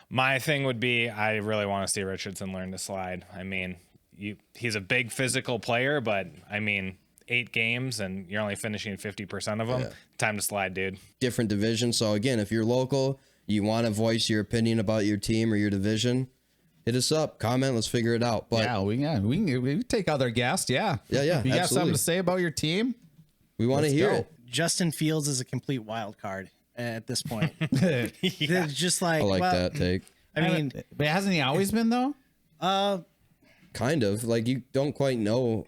My thing would be, I really want to see Richardson learn to slide. I mean, he's a big physical player, but I mean, 8 games and you're only finishing 50% of them. Yeah. Time to slide, dude. Different division. So again, if you're local, you want to voice your opinion about your team or your division, hit us up, comment, let's figure it out. But yeah, we can take other guests. Yeah. Yeah. You absolutely got something to say about your team? We want to hear it. Justin Fields is a complete wild card at this point. Yeah. Just like, I like that take. I mean, but hasn't he always been though? Kind of. Like you don't quite know.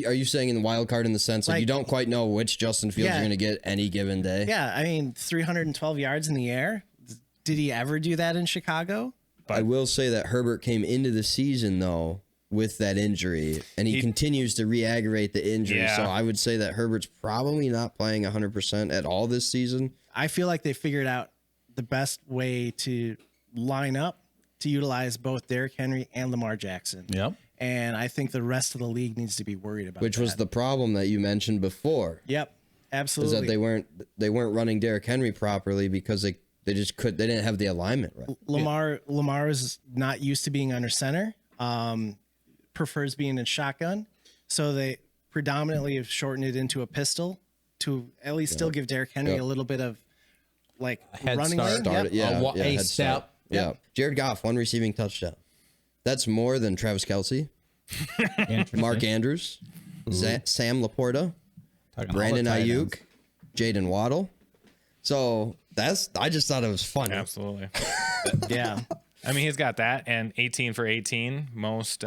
Are you saying in the wild card in the sense that you don't quite know which Justin Fields you're going to get any given day? Yeah. I mean, 312 yards in the air. Did he ever do that in Chicago? I will say that Herbert came into the season though with that injury, and he continues to re-aggravate the injury. Yeah. So I would say that Herbert's probably not playing 100% at all this season. I feel like they figured out the best way to line up to utilize both Derrick Henry and Lamar Jackson. Yep. And I think the rest of the league needs to be worried about Which was the problem that you mentioned before. Yep, absolutely. Is that they weren't running Derrick Henry properly because they didn't have the alignment right. Lamar is not used to being under center. Prefers being in shotgun, so they predominantly have shortened it into a pistol to at least still give Derrick Henry a little bit of like head running start. lane. A step. Yeah. Jared Goff, 1 receiving touchdown. That's more than Travis Kelce, Mark Andrews, Sam Laporta, Brandon Ayuk, Jaden Waddle. So I just thought it was fun. Absolutely. Yeah. I mean, he's got that and 18 for 18, most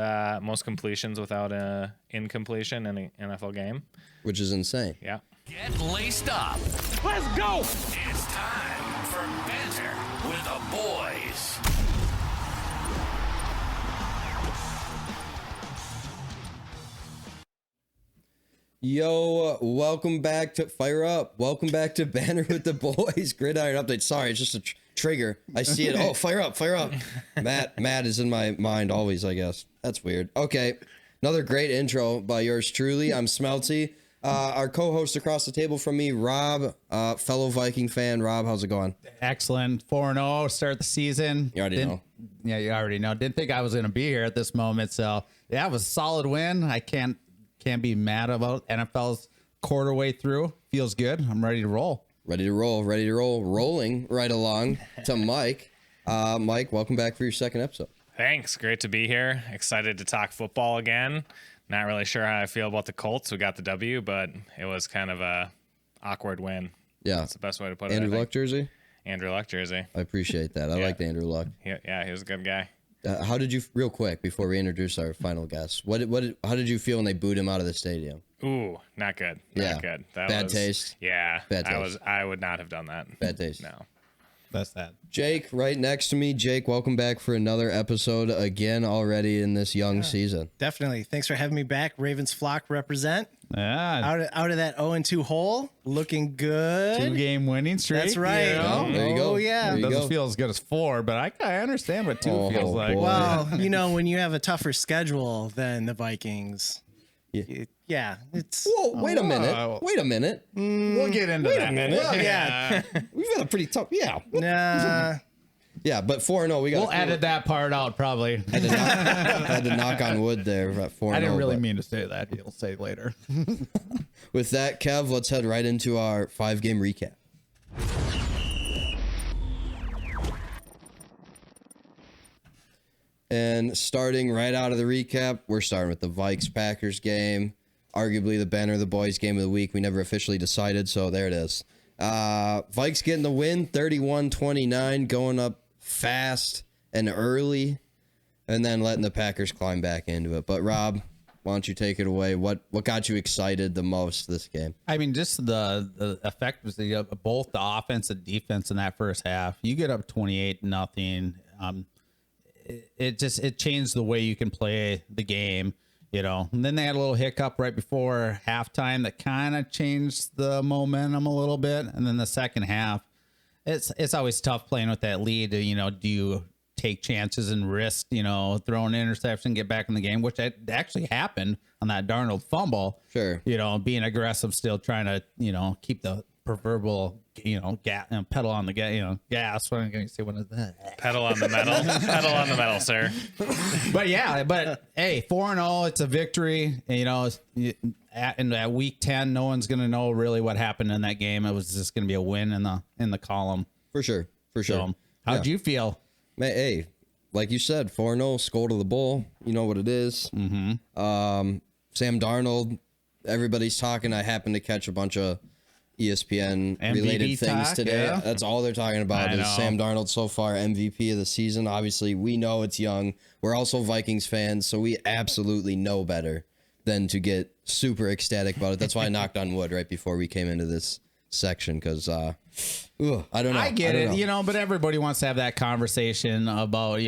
completions without a incompletion in an NFL game, which is insane. Yeah. Get laced up. Let's go. It's time for Banter with the boys. Yo, welcome back to Fire Up. Welcome back to Banter with the Boys. Gridiron update. Sorry, it's just a trigger. I see it. Oh, fire up. Matt is in my mind always, I guess. That's weird. Okay, another great intro by yours truly. I'm Smeltzy. Our co-host across the table from me, Rob, fellow Viking fan. Rob, how's it going? Excellent. 4-0, start the season. You already know. Yeah, you already know. Didn't think I was going to be here at this moment. So, yeah, it was a solid win. I can't be mad about NFL's quarter way through. Feels good. I'm ready to roll. Rolling right along to Mike. Mike, welcome back for your second episode. Thanks. Great to be here. Excited to talk football again. Not really sure how I feel about the Colts. We got the W, but it was kind of a awkward win. Yeah. That's the best way to put it. Andrew Luck jersey? Andrew Luck jersey. I appreciate that. I like the Andrew Luck. Yeah, he was a good guy. How did you, real quick, before we introduce our final guest, how did you feel when they booed him out of the stadium? Ooh, not good. Not good. Bad taste. Yeah. Bad taste. I would not have done that. Bad taste. No. That's that. Jake, right next to me. Jake, welcome back for another episode again already in this young season. Definitely. Thanks for having me back. Ravens flock represent. Yeah. Out of that 0-2 hole, looking good. 2-game winning streak. That's right. You know? There you go. Oh, yeah. It doesn't feel as good as 4, but I understand what 2 feels like. Boy. Well, when you have a tougher schedule than the Vikings, it's... Whoa, wait a minute. We'll get into that. Well, yeah. We've got a pretty tough... Yeah. Nah. Yeah, but 4-0, we got... We'll edit that part out, probably. Had to knock on wood there at 4-0. I didn't really mean to say that. You'll say later. With that, Kev, let's head right into our 5-game recap. And starting right out of the recap, we're starting with the Vikes-Packers game. Arguably the Banter of the Boys game of the week. We never officially decided, so there it is. Vikes getting the win, 31-29, going up fast and early, and then letting the Packers climb back into it. But Rob, why don't you take it away? What got you excited the most this game? I mean, just the effect was both the offense and defense in that first half. You get up 28-0. It changed the way you can play the game, And then they had a little hiccup right before halftime that kind of changed the momentum a little bit. And then the second half, it's always tough playing with that lead. Do you take chances and risk, throwing an interception, get back in the game, which actually happened on that Darnold fumble. Sure. Being aggressive, still trying to, keep the proverbial pedal on the gas. What am I going to say? What is that? Pedal on the metal. Pedal on the metal, sir. But hey, 4-0, it's a victory. And, in that week 10, no one's going to know really what happened in that game. It was just going to be a win in the column. For sure. So, how'd you feel? Man, hey, like you said, 4-0, skull to the bull. You know what it is. Mm-hmm. Sam Darnold, everybody's talking. I happened to catch a bunch of ESPN-related things today. Yeah. That's all they're talking about is Sam Darnold so far, MVP of the season. Obviously, we know it's young. We're also Vikings fans, so we absolutely know better than to get super ecstatic about it. That's why I knocked on wood right before we came into this section, because I don't know. I get it, but everybody wants to have that conversation about,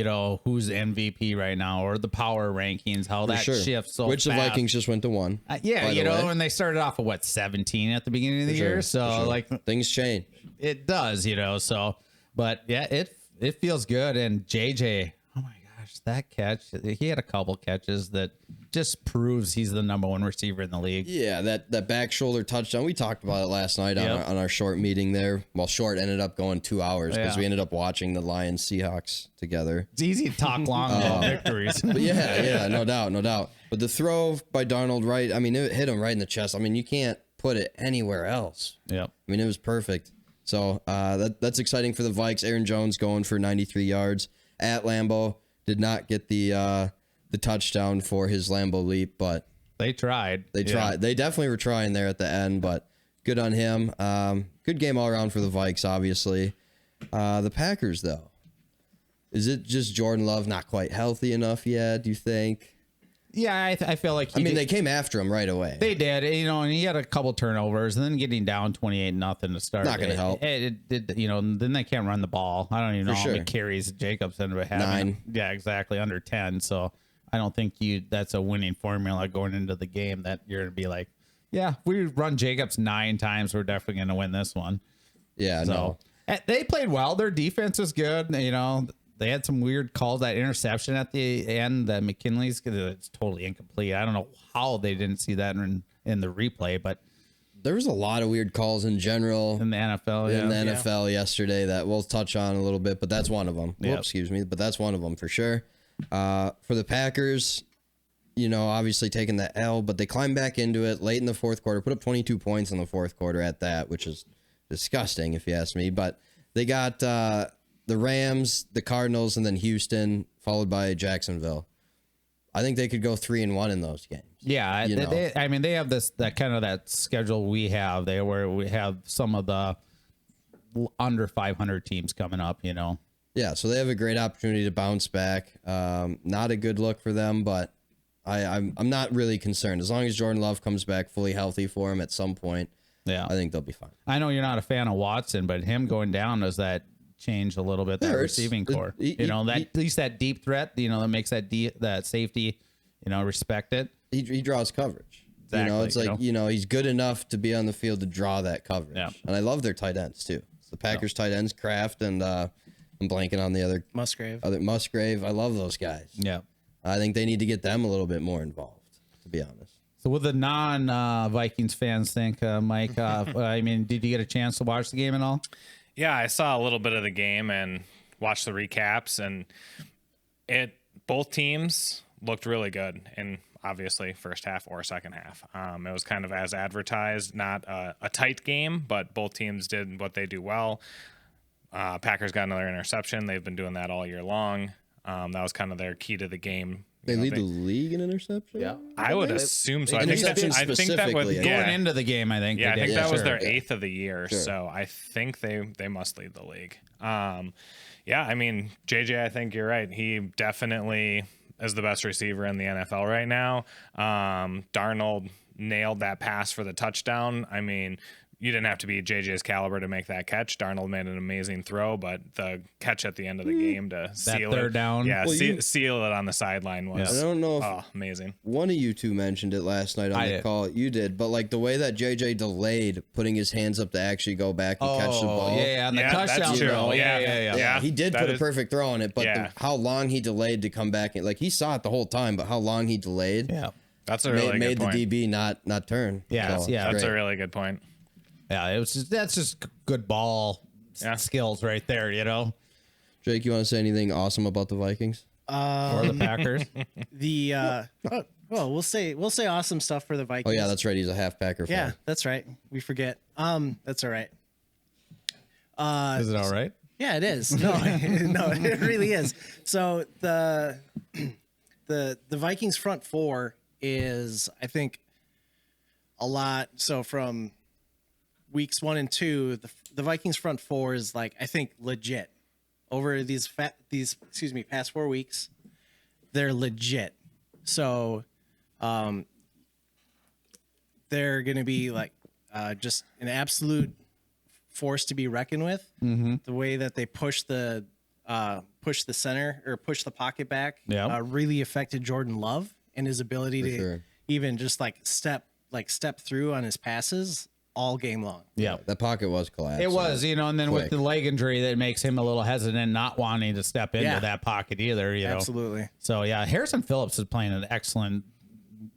who's MVP right now or the power rankings, how that shifts so Which fast. the Vikings just went to 1. And they started off at 17 at the beginning of the year. So things change. It does, so, but yeah, it feels good. And JJ, oh my gosh, that catch, he had a couple catches that just proves he's the number 1 receiver in the league. Yeah, that back shoulder touchdown. We talked about it last night on our short meeting there. Well, short ended up going 2 hours because we ended up watching the Lions Seahawks together. It's easy to talk long about victories. But yeah, no doubt. But the throw by Darnold, right? I mean, it hit him right in the chest. I mean, you can't put it anywhere else. Yep. I mean, it was perfect. So that's exciting for the Vikes. Aaron Jones going for 93 yards at Lambeau. Did not get the touchdown for his Lambeau leap, but they tried. They definitely were trying there at the end, but good on him. Good game all around for the Vikes, obviously. The Packers, though, is it just Jordan Love not quite healthy enough yet, do you think? Yeah, I feel like they came after him right away. They did, and he had a couple turnovers, and then getting down 28-0 to start. Not going to help. It did, then they can't run the ball. I don't even know how many carries Jacobs ended up having. 9. Yeah, exactly, under 10. So I don't think that's a winning formula going into the game that you're going to be like, yeah, if we run Jacobs 9 times, we're definitely going to win this one. Yeah, so, they played well. Their defense was good. They had some weird calls. That interception at the end, that McKinley's, it's totally incomplete. I don't know how they didn't see that in the replay, but there was a lot of weird calls in general in the NFL. NFL yesterday that we'll touch on a little bit, but that's one of them. Yep. Excuse me, but that's one of them for sure. For the Packers, obviously taking the L, but they climbed back into it late in the fourth quarter, put up 22 points in the fourth quarter at that, which is disgusting if you ask me. But they got the Rams, the Cardinals, and then Houston, followed by Jacksonville. I think they could go 3-1 in those games. Yeah, they have that schedule we have there, where we have some of the under 500 teams coming up. Yeah, so they have a great opportunity to bounce back. Not a good look for them, but I'm not really concerned. As long as Jordan Love comes back fully healthy for him at some point, I think they'll be fine. I know you're not a fan of Watson, but him going down, does that change a little bit, that receiving core? At least that deep threat, that makes that safety, respect it. He draws coverage. Exactly, it's like, he's good enough to be on the field to draw that coverage. Yeah. And I love their tight ends, too. The Packers tight ends, Kraft, and I'm blanking on the other. Musgrave. I love those guys. Yeah. I think they need to get them a little bit more involved, to be honest. So what the non-Vikings fans think, Mike? Did you get a chance to watch the game at all? Yeah, I saw a little bit of the game and watched the recaps, and both teams looked really good in obviously first half or second half. It was kind of as advertised, not a tight game, but both teams did what they do well. Packers got another interception. They've been doing that all year long. That was kind of their key to the game. They lead the league in interception? Yeah. I would assume so. I think that was going into the game, I think. Yeah, I think that was their 8th of the year. Sure. So I think they must lead the league. JJ, I think you're right. He definitely is the best receiver in the NFL right now. Darnold nailed that pass for the touchdown. I mean, you didn't have to be JJ's caliber to make that catch. Darnold made an amazing throw, but the catch at the end of the game to seal it. Third down. Yeah, seal it on the sideline was I don't know if amazing. One of you two mentioned it last night on the call. You did, but like the way that JJ delayed putting his hands up to actually go back and catch the ball. Yeah, and the touchdown. That's true. Yeah. He did put a perfect throw on it, but how long he delayed to come back, like he saw it the whole time, but how long he delayed. That's a really good point. Made the DB not turn. Yeah, so that's a really good point. Yeah, that's just good ball skills right there, you know. Jake, you want to say anything awesome about the Vikings? Or the Packers. Well, we'll say awesome stuff for the Oh Vikings. yeah, that's right. He's a half Packer fan. Yeah, that's right. We forget. That's all right. Is it all right? Yeah, it is. No, no, it really is. So the Vikings front four is, I think, a lot. So from weeks 1 and 2, the Vikings front four is like, I think, legit. Over these past 4 weeks, they're legit. So they're going to be like just an absolute force to be reckoned with. Mm-hmm. The way that they push the center or push the pocket back really affected Jordan Love and his ability to even just step through on his passes all game long. Yeah, that pocket was collapsed. It was, you know, and then with the leg injury, that makes him a little hesitant, not wanting to step into that pocket either. You know, absolutely. So yeah, Harrison Phillips is playing an excellent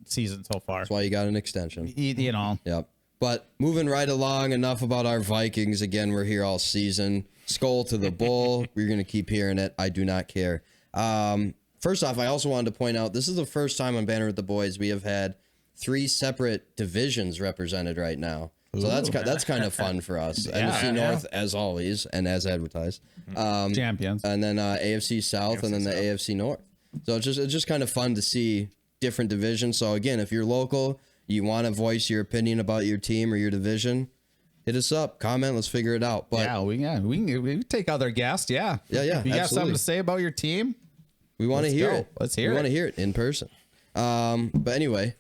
season so far. That's why you got an extension. You know. Yep. But moving right along, enough about our Vikings. Again, we're here all season. Skull to the bull. We're going to keep hearing it. I do not care. First off, I also wanted to point out, this is the first time on Banter with the Boys we have had 3 separate divisions represented right now. So that's kind of fun for us. NFC North, as always, and as advertised. Champions. And then AFC South, and then the AFC North. So it's just kind of fun to see different divisions. So again, if you're local, you want to voice your opinion about your team or your division, hit us up, comment, let's figure it out. But we can take other guests. Yeah. Yeah. If you got something to say about your team, we want to hear it. Let's hear it. We want to hear it in person. But anyway,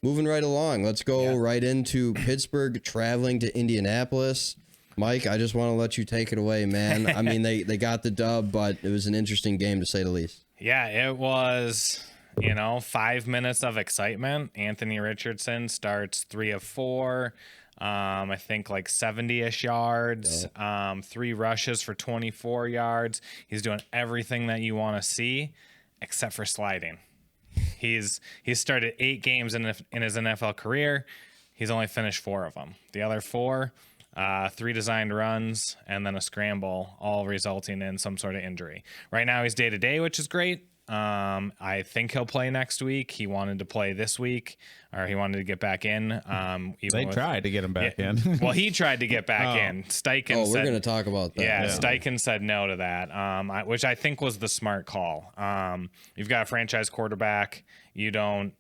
moving right along, let's go right into Pittsburgh traveling to Indianapolis. Mike, I just want to let you take it away, man. I mean, they got the dub, but it was an interesting game to say the least. Yeah, it was, 5 minutes of excitement. Anthony Richardson starts 3 of 4. I think like 70-ish yards, 3 rushes for 24 yards. He's doing everything that you want to see except for sliding. He's started 8 games in his NFL career. He's only finished 4 of them. The other 4, 3 designed runs and then a scramble, all resulting in some sort of injury. Right now he's day-to-day, which is great. I think he'll play next week. He wanted to play this week, or he wanted to get back in. They tried to get him back in. Well, he tried to get back in. Steichen we're going to talk about that. Yeah, Steichen said no to that, which I think was the smart call. You've got a franchise quarterback. You don't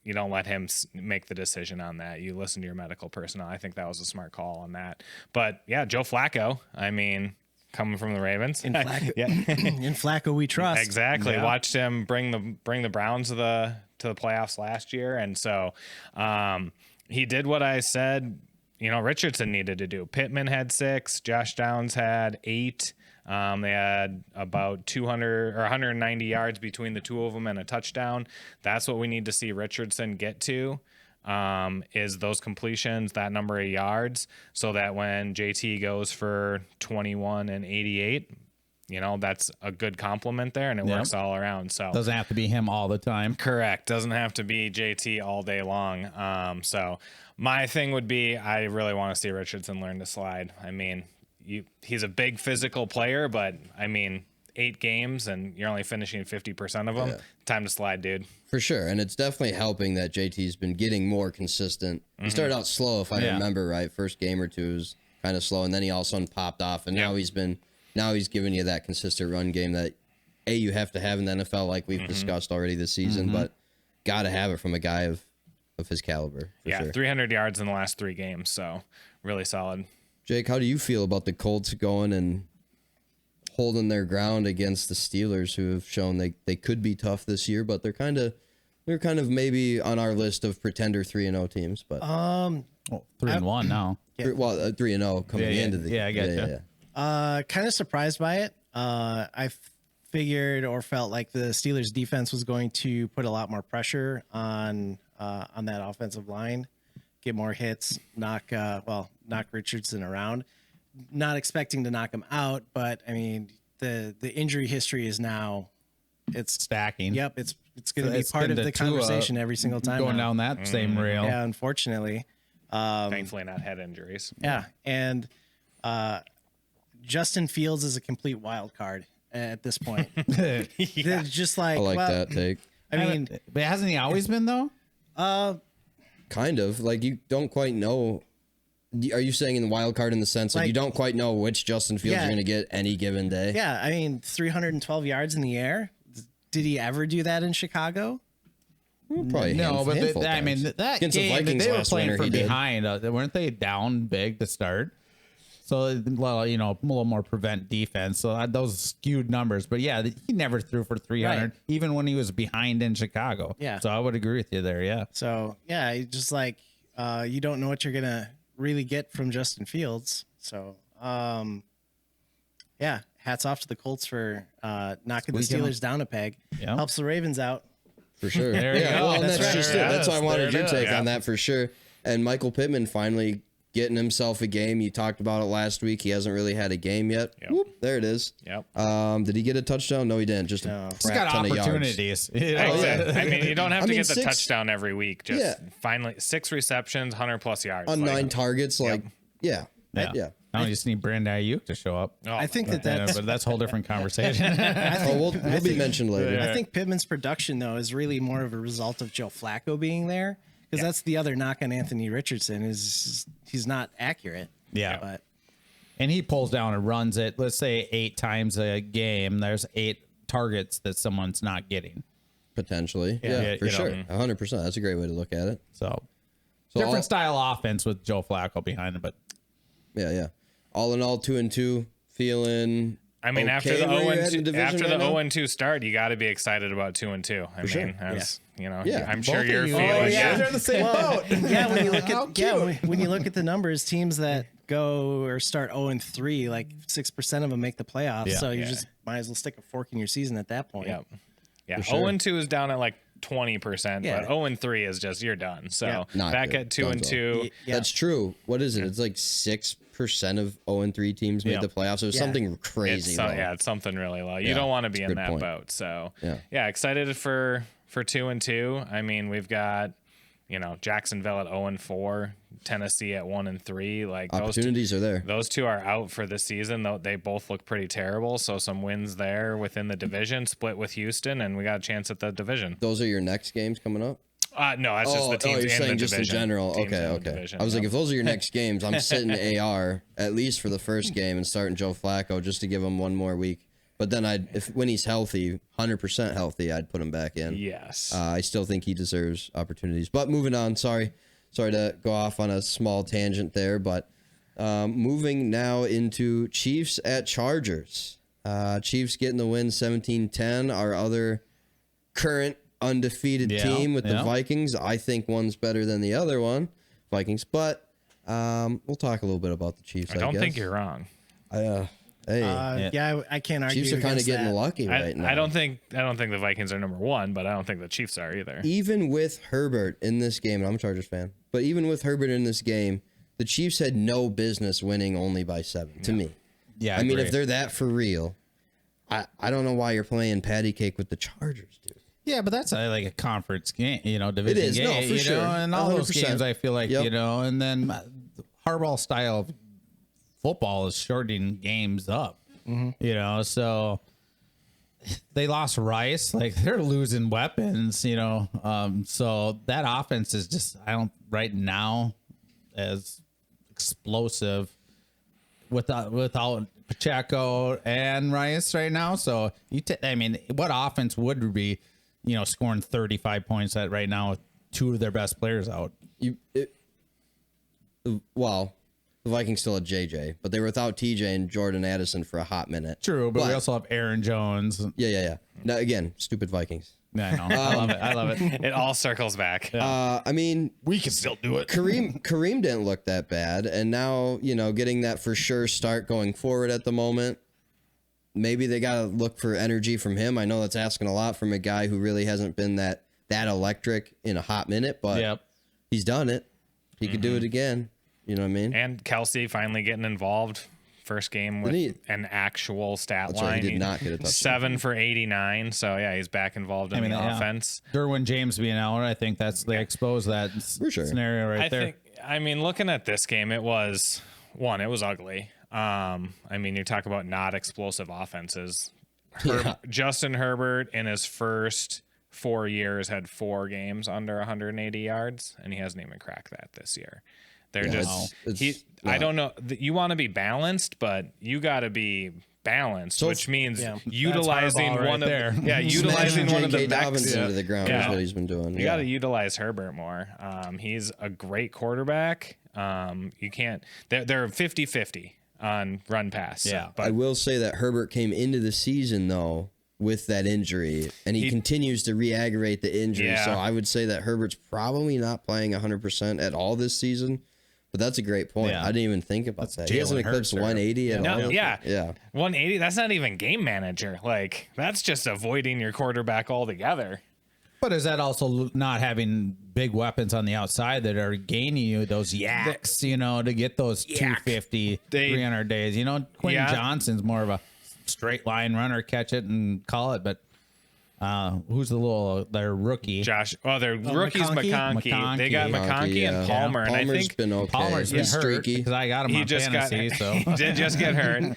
let him make the decision on that. You listen to your medical personnel. I think that was a smart call on that. But yeah, Joe Flacco, I mean, coming from the Ravens. In Flacco we trust. Exactly. Yeah. Watched him bring the Browns to the playoffs last year. And so he did what I said, Richardson needed to do. Pittman had 6, Josh Downs had 8. They had about 200 or 190 yards between the 2 of them and a touchdown. That's what we need to see Richardson get to. Is those completions, that number of yards, so that when JT goes for 21 and 88, that's a good compliment there, and it works all around. So doesn't have to be him all the time. Correct. Doesn't have to be JT all day long. So my thing would be, I really want to see Richardson learn to slide. I mean, he's a big physical player, but I mean, 8 games and you're only finishing 50% of them. Yeah. Time to slide, dude. For sure. And it's definitely helping that JT's been getting more consistent. He started out slow, if I remember right. First game or 2 was kind of slow, and then he all of a sudden popped off, and now he's giving you that consistent run game that you have to have in the NFL, like we've discussed already this season, but got to have it from a guy of his caliber. For sure. 300 yards in the last 3 games, so really solid. Jake, how do you feel about the Colts going and holding their ground against the Steelers, who have shown they could be tough this year, but they're kind of maybe on our list of pretender 3-0 teams, but 3-1 now. Yeah. 3-0 coming into the I got you. Kind of surprised by it. I figured or felt like the Steelers defense was going to put a lot more pressure on that offensive line, get more hits, knock Richardson around. Not expecting to knock him out, but I mean the injury history is now stacking. Yep, it's going to be part of the conversation every single time. Going down that same rail. Yeah, unfortunately. Thankfully, not head injuries. Yeah, and Justin Fields is a complete wild card at this point. They're just like I like that take. I mean, but hasn't he always been though? Kind of like you don't quite know. Are you saying in the wild card in the sense like you don't quite know which Justin Fields you're going to get any given day? yeah, I mean, 312 yards in the air. Did he ever do that in Chicago? Probably No, but handful I mean times. that Against the game Vikings they were last playing winter, from he did. behind. Weren't they down big to start? So well, you know, a little more prevent defense. So those skewed numbers. But yeah, he never threw for 300, Right. even when he was behind in Chicago. Yeah. So I would agree with you there. Yeah. So yeah, it's just like you don't know what you're gonna really get from Justin Fields. So yeah, hats off to the Colts for knocking the Squeaking Steelers down a peg. Yeah. Helps the Ravens out. For sure. There you yeah, go. well, and That's that's right. just it. That's why I Yes, wanted there your it take is. on that for sure. And Michael Pittman finally getting himself a game. You talked about it last week. He hasn't really had a game yet. Yep. Whoop, there it is. Yep. Did he get a touchdown? No, he didn't. Just a He's got crap ton of yards. opportunities. You know? Exactly. I mean, you don't have I to mean, get the 6 touchdown every week. Just Yeah. finally 6 receptions, 100+ yards. On Like, 9 targets. Like, yeah. Yeah. Now you just need Brandon Ayuk to show up. oh, I think Yeah, that's but that's a whole different conversation. Oh, we'll be mentioned later. I think Pittman's production though is really more of a result of Joe Flacco being there because that's the other knock on Anthony Richardson is he's not accurate. Yeah. But And he pulls down and runs it, let's say 8 times a game. There's 8 targets that someone's not getting. Potentially. Yeah, Yeah, for you know. sure. 100%. That's a great way to look at it. So, So different all- style offense with Joe Flacco behind him, but Yeah, yeah. All in all, 2-2, feeling. I mean, okay after the where you're 0 at in division after right the now? 0-2 start, you got to be excited about 2-2. I sure. mean, as you know, Yeah. I'm Both sure of you're you. feeling. Oh, yeah. They're in the same boat. yeah, when you look How at yeah, cute. when you look at the numbers, teams that go or start 0-3, like 6% of them make the playoffs. Yeah. So you Yeah. just might as well stick a fork in your season at that point. Yep. Yeah. For sure. 0-2 is down at like 20%, Yeah. but 0-3 is just you're done. So Yeah. Not back good. at 2-2. Yeah. That's true. What is it? It's like 6% of 0-3 teams made Yeah. the playoffs. It was Yeah. something crazy. low. It's something really low. You Yeah, don't want to that's be a in good that point. boat. So Yeah. excited for 2-2. I mean, we've got, Jacksonville at 0-4, Tennessee at 1-3. Like Opportunities are there. those two are out for the season, though they both look pretty terrible. So some wins there within the division, split with Houston, and we got a chance at the division. Those are your next games coming up? No, that's just the teams you're in saying the just division. in general. Teams Okay, in the okay. division, I was like, yep. if those are your next games, I'm sitting AR at least for the first game and starting Joe Flacco just to give him one more week. But then when he's healthy, 100% healthy, I'd put him back in. Yes. I still think he deserves opportunities. But moving on, sorry to go off on a small tangent there, but moving now into Chiefs at Chargers. Chiefs getting the win 17-10. Our other current undefeated team with the Vikings. I think one's better than the other one, Vikings. But we'll talk a little bit about the Chiefs. I don't guess. think you're wrong. I can't argue. Chiefs are kind of against getting that. lucky right now. I don't think the Vikings are number 1, but I don't think the Chiefs are either. Even with Herbert in this game, and I'm a Chargers fan, but even with Herbert in this game, the Chiefs had no business winning only by 7, to me. Yeah, I mean, agree. if they're that for real, I don't know why you're playing patty cake with the Chargers, dude. Yeah, but that's like a conference game, division is. game. No, for sure. And all those 100%. games, I feel like, Yep. and then Harbaugh style of football is shortening games up, so they lost Rice. Like, they're losing weapons, so that offense is just, right now, as explosive without Pacheco and Rice right now. So what offense would be, scoring 35 points at right now with 2 of their best players out? Well, the Vikings still had JJ, but they were without TJ and Jordan Addison for a hot minute. True, but we also have Aaron Jones. Yeah. Now, again, stupid Vikings. I know. I love it. It all circles back. I mean, We can still do it. Kareem didn't look that bad, and now getting that for sure start going forward at the moment. Maybe they got to look for energy from him. I know that's asking a lot from a guy who really hasn't been that electric in a hot minute, but he's done it. He could do it again. You know what I mean? And Kelsey finally getting involved. First game with an actual stat That's line. right, he did not get a touchdown. 7 for 89. So yeah, he's back involved in the offense. Derwin James being out, I think they expose that For sure. scenario right there. I mean, looking at this game, it was ugly. I mean, you talk about not explosive offenses. Justin Herbert in his first 4 years had 4 games under 180 yards, and he hasn't even cracked that this year. They're I don't know. You want to be balanced, but you got to be balanced, which means utilizing one of utilizing one of the backs into the ground is what he's been doing. You got to utilize Herbert more. He's a great quarterback. You can't. They're 50-50 on run pass. Yeah, but I will say that Herbert came into the season though with that injury, and he continues to re-aggravate the injury. Yeah. So I would say that Herbert's probably not playing 100% at all this season. But that's a great point. Yeah. I didn't even think about that. He hasn't eclipsed 180 at all. Yeah. 180. That's not even game manager. Like, that's just avoiding your quarterback altogether. But is that also not having big weapons on the outside that are gaining you those yaks, to get those 250, 300 days? Quentin Johnson's more of a straight line runner, catch it and call it. But who's their rookie? Josh. Oh, their rookie's McConkey. They got McConkey and Palmer. And I think been okay. Palmer's been hurt because I got him on fantasy. He did just get hurt.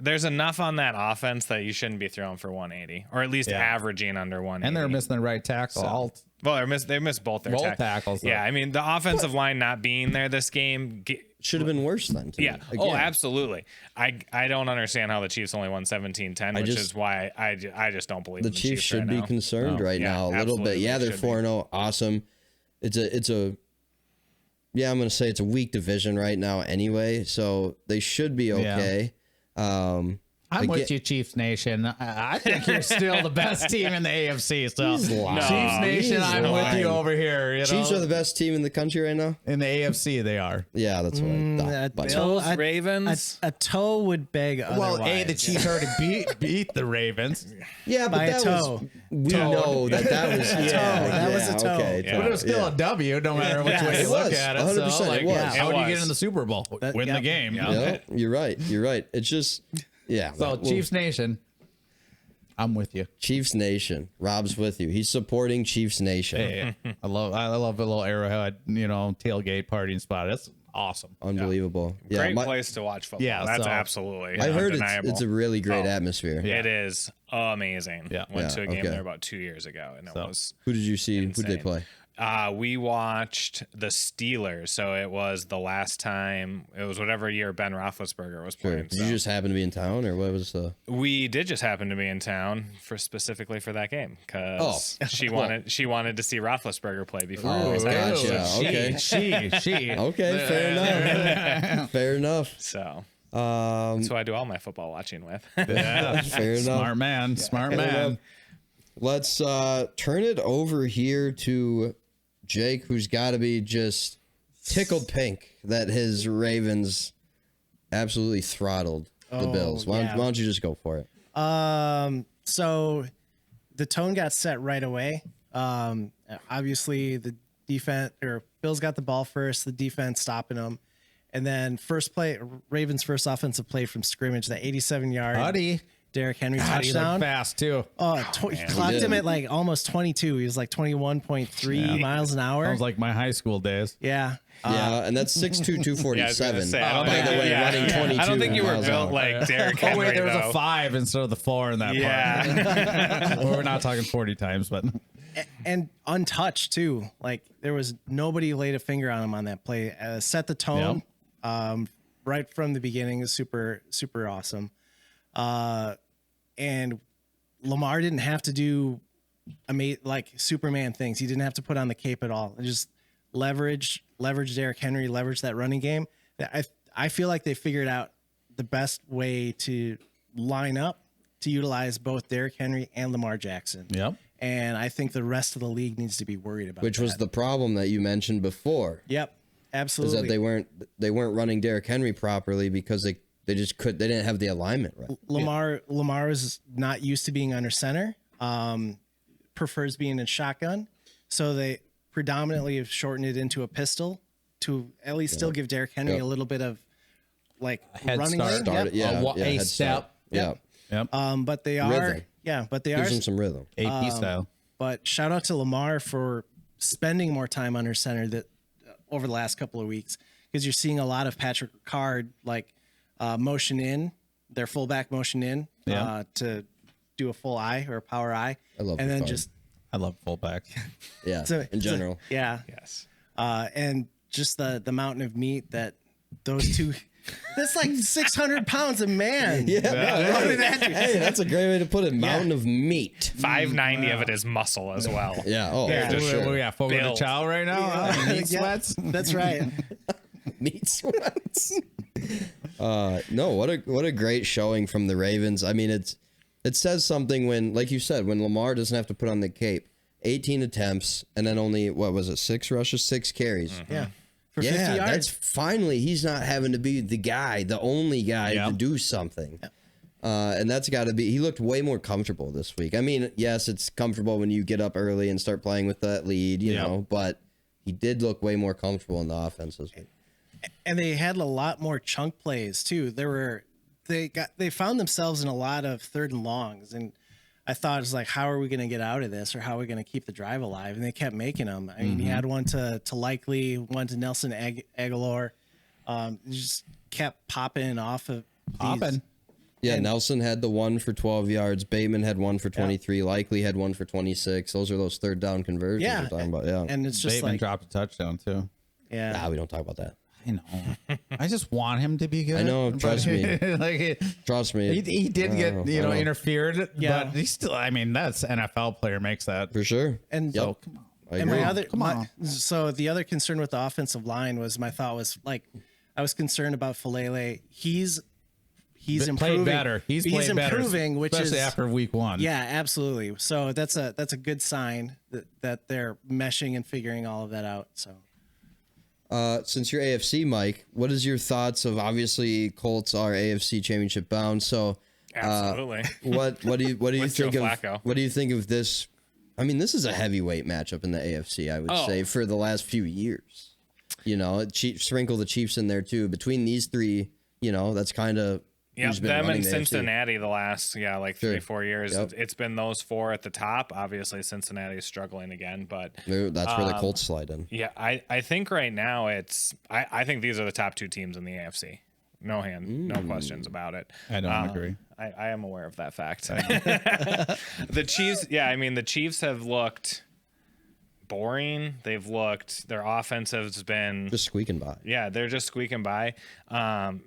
There's enough on that offense that you shouldn't be throwing for 180, or at least averaging under 180. And they're missing the right tackle. They missed both their tackles. Yeah, I mean, the offensive line not being there this game should have been worse then. Yeah. Oh, absolutely. I don't understand how the Chiefs only won 17-10, which is why I just don't believe the in the Chiefs should be concerned right now a little bit. Yeah, they're 4-0. Awesome. I'm going to say it's a weak division right now anyway, so they should be okay. I'm with you, Chiefs Nation. I think you're still the best team in the AFC. So Chiefs Nation, I'm with you over here. Chiefs are the best team in the country right now. In the AFC, they are. Yeah, that's what Ravens. A toe would beg otherwise. Well, the Chiefs already beat the Ravens. Yeah, but by a toe. We know that was a toe. That was a toe. Okay, but it was still a W, no matter which way you look at it. 100%, so, it was. How do you get in the Super Bowl? Win the game. Yep, you're right. It's just. Yeah. So Chiefs Nation, I'm with you. Chiefs Nation. Rob's with you. He's supporting Chiefs Nation. Hey, I love a little Arrowhead, tailgate partying spot. That's awesome. Unbelievable. Yeah. Great place to watch football. Yeah, that's absolutely. I heard it's a really great atmosphere. Yeah. It is amazing. Yeah. Went to a game there about 2 years ago, and it was. Who did you see? Insane. Who did they play? We watched the Steelers, so it was the last time. It was whatever year Ben Roethlisberger was playing. Did you just happen to be in town, or what was the? We did just happen to be in town specifically for that game because she wanted to see Roethlisberger play before. Gotcha. Okay. She. Okay. Fair enough. Fair enough. So. That's who I do all my football watching with. Yeah, fair enough. Smart man. Smart man. Let's turn it over here to Jake, who's got to be just tickled pink that his Ravens absolutely throttled the Bills. Why don't you just go for it? So the tone got set right away. Obviously, the defense or Bills got the ball first, the defense stopping them. And then Ravens' first offensive play from scrimmage, that 87-yard. Buddy. Derrick Henry touchdown. He fast too. He clocked him at like almost 22. He was like 21.3 miles an hour. Sounds like my high school days. Yeah. And that's 6'2", 247. By the way, running 22. I don't think you were built like Derrick Henry. Oh wait, there was a 5 instead of the 4 in that part. Well, we're not talking 40 times, but and untouched too. Like there was nobody laid a finger on him on that play. Set the tone right from the beginning. Is super awesome. And Lamar didn't have to do like Superman things. He didn't have to put on the cape at all. Just leverage Derrick Henry, leverage that running game. I feel like they figured out the best way to line up to utilize both Derrick Henry and Lamar Jackson. Yep. And I think the rest of the league needs to be worried about Which was the problem that you mentioned before. Yep. Absolutely. Is that they weren't running Derrick Henry properly because they didn't have the alignment right. Lamar is not used to being under center, prefers being in shotgun. So they predominantly have shortened it into a pistol to at least still give Derrick Henry a little bit of like running lane. A step. Yep. But they are rhythm. gives him some rhythm. AP style. But shout out to Lamar for spending more time under center that over the last couple of weeks, because you're seeing a lot of Patrick Ricard motion in, their fullback motion in to do a full I or a power I. I love and then Ricard. just I love fullback. Yeah, in general. Yes. And just the mountain of meat that those two. That's like 600 pounds a man. Hey, that's a great way to put it. Mountain of meat. 590 of it is muscle as well. Yeah. Oh, Yeah. for sure. We got Fogo de Built. Chao right now. Meat sweats. That's right. Meat sweats. No, what a great showing from the Ravens. I mean, it says something when, like you said, when Lamar doesn't have to put on the cape. 18 attempts and then only, what was it, 6 rushes, 6 carries. Yeah. For 50 Yeah, yards. that's finally, he's not having to be the guy, the only guy to do something. And that's got to be, he looked way more comfortable this week. I mean, yes, it's comfortable when you get up early and start playing with that lead, you know, but he did look way more comfortable in the offense this week. And they had a lot more chunk plays too. They found themselves in a lot of 3rd and longs, and I thought it was like, how are we going to get out of this, or how are we going to keep the drive alive? And they kept making them. I mean, he had one to Likely, one to Nelson Aguilar. Just kept popping off of these. Yeah, Nelson had the one for 12 yards. Bateman had one for 23. Likely had one for 26. Those are those 3rd down conversions Yeah, we're talking about. Yeah. And it's just Bateman like, dropped a touchdown too. yeah. Nah, we don't talk about that. I know. I just want him to be good. I know, trust me. Like Trust me. he did get I know. interfered, Yeah. but he's still. I mean, that's NFL player makes that. For sure. And So come on. I And agree. my other, Come on. so the other concern with the offensive line was, my thought was like, I was concerned about Falele. He's improving. Played better. He's played improving, better, which especially is after week 1. Yeah, absolutely. So that's a good sign that they're meshing and figuring all of that out. So Since you're AFC, Mike, what is your thoughts of, obviously Colts are AFC Championship bound? So Absolutely. what do you With Joe think of Flacco. what do you think of this? I mean, this is a heavyweight matchup in the AFC, I would Oh. say, for the last few years. You know, sprinkle the Chiefs in there too. Between these three, you know, that's kind of Yep, them and running the AFC. Cincinnati the last, like 3-4 years. Yep. It's been those 4 at the top. Obviously, Cincinnati is struggling again, but That's where the Colts slide in. yeah, I think right now I think these are the top 2 teams in the AFC. No questions about it. I don't agree. I am aware of that fact. The Chiefs, the Chiefs have looked boring. Their offense has been Just squeaking by. yeah, they're just squeaking by.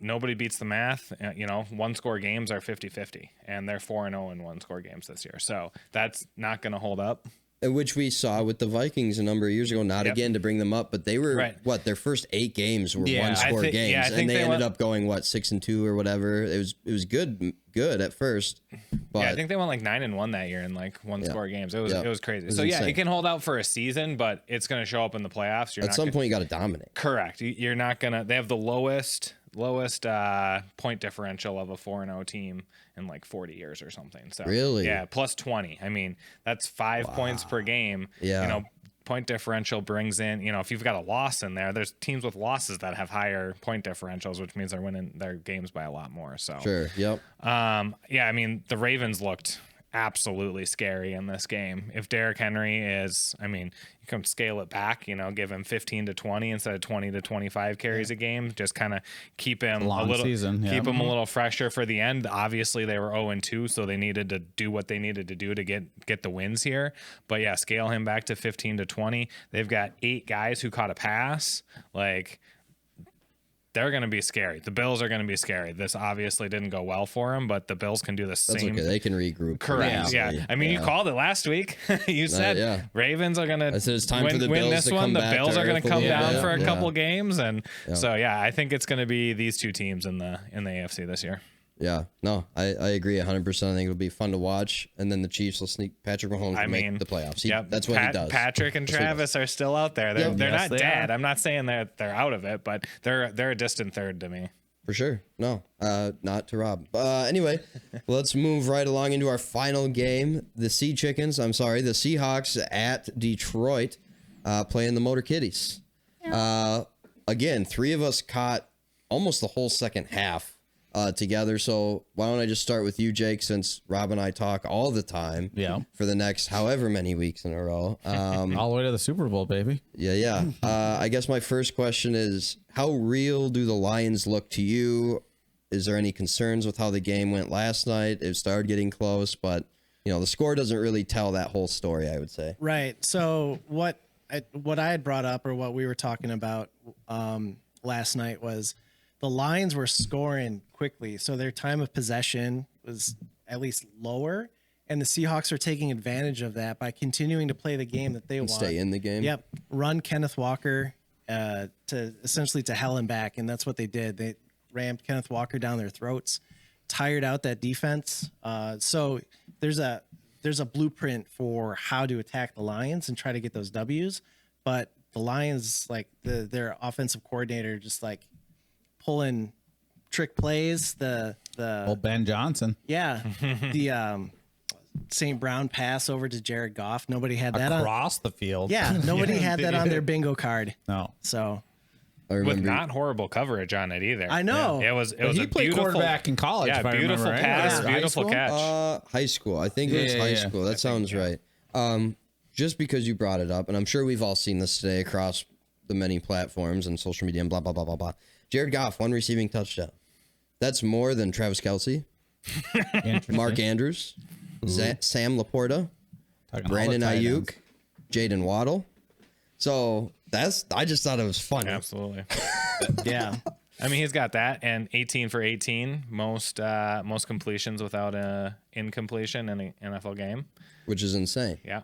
Nobody beats the math. 1-score games are 50-50, and they're 4-0 in 1-score games this year. So that's not going to hold up. Which we saw with the Vikings a number of years ago. Not again to bring them up, but they were their first 8 games were Yeah, 1-score I games, think and they they ended went- up going 6-2 or whatever. It was good at first, but Yeah, I think they went 9-1 that year in 1-score games. It was crazy. It was So insane. it can hold out for a season, but it's going to show up in the playoffs. at some point you got to dominate. Correct. You're not gonna. They have the lowest point differential of a 4-0 team in 40 years or something. So Really? yeah, plus 20. I mean, that's 5 points per game. Yeah. Point differential brings in. If you've got a loss in there's teams with losses that have higher point differentials, which means they're winning their games by a lot more. So Sure. Yep. the Ravens looked absolutely scary in this game. If Derrick Henry you can scale it back, give him 15 to 20 instead of 20 to 25 carries a game, just kind of keep him Long a little season, yeah. keep him a little fresher for the end. Obviously they were 0-2, so they needed to do what they needed to do to get the wins here. But yeah, scale him back to 15 to 20. They've got 8 guys who caught a pass. They're going to be scary. The Bills are going to be scary. This obviously didn't go well for them, but the Bills can do the That's same. okay. They can regroup. Correct. pretty Yeah. easily. You called it last week. You said yeah. Ravens are going to I said it's time win, for the win Bills this to one. come The back Bills to are going earth to a come little down bit. for a Yeah. couple games. And so, I think it's going to be these 2 teams in the AFC this year. Yeah. No, I agree 100%. I think it'll be fun to watch, and then the Chiefs will sneak Patrick Mahomes to make the playoffs. That's what he does. Patrick and That's what he Travis are still out there. They're Yes, not they dead. are. I'm not saying they're out of it, but they're a distant third to me. For sure. No, not to Rob. Anyway, let's move right along into our final game. The Seahawks at Detroit, playing the Motor Kitties. Again, 3 of us caught almost the whole second half together. So why don't I just start with you, Jake, since Rob and I talk all the time for the next however many weeks in a row. All the way to the Super Bowl, baby. Yeah. I guess my first question is, how real do the Lions look to you? Is there any concerns with how the game went last night? It started getting close, but the score doesn't really tell that whole story, I would say. Right. So what I had brought up, or what we were talking about last night, was the Lions were scoring quickly, so their time of possession was at least lower, and the Seahawks are taking advantage of that by continuing to play the game that they want. Stay in the game. Yep. Run Kenneth Walker to essentially to hell and back, and that's what they did. They rammed Kenneth Walker down their throats, tired out that defense. So there's a blueprint for how to attack the Lions and try to get those W's, but the Lions, like their offensive coordinator, just like pulling trick plays. Old Ben Johnson. Yeah, the St. Brown pass over to Jared Goff. Nobody had that across the field. Yeah, nobody had that on their bingo card. No. So with not horrible coverage on it either. I know. It was he a played beautiful quarterback in college. Yeah, if I beautiful remember, pass, right? beautiful catch. High school. I think it was high school. That sounds right. Just because you brought it up, and I'm sure we've all seen this today across the many platforms and social media and blah, blah, blah, blah, blah. Jared Goff, 1 receiving touchdown. That's more than Travis Kelce, Mark Andrews, Sam Laporta, Brandon Ayuk, Jaden Waddle. So I just thought it was funny. Absolutely. yeah. I mean, he's got that, and 18 for 18, most completions without a incompletion in an NFL game, which is insane. Yeah.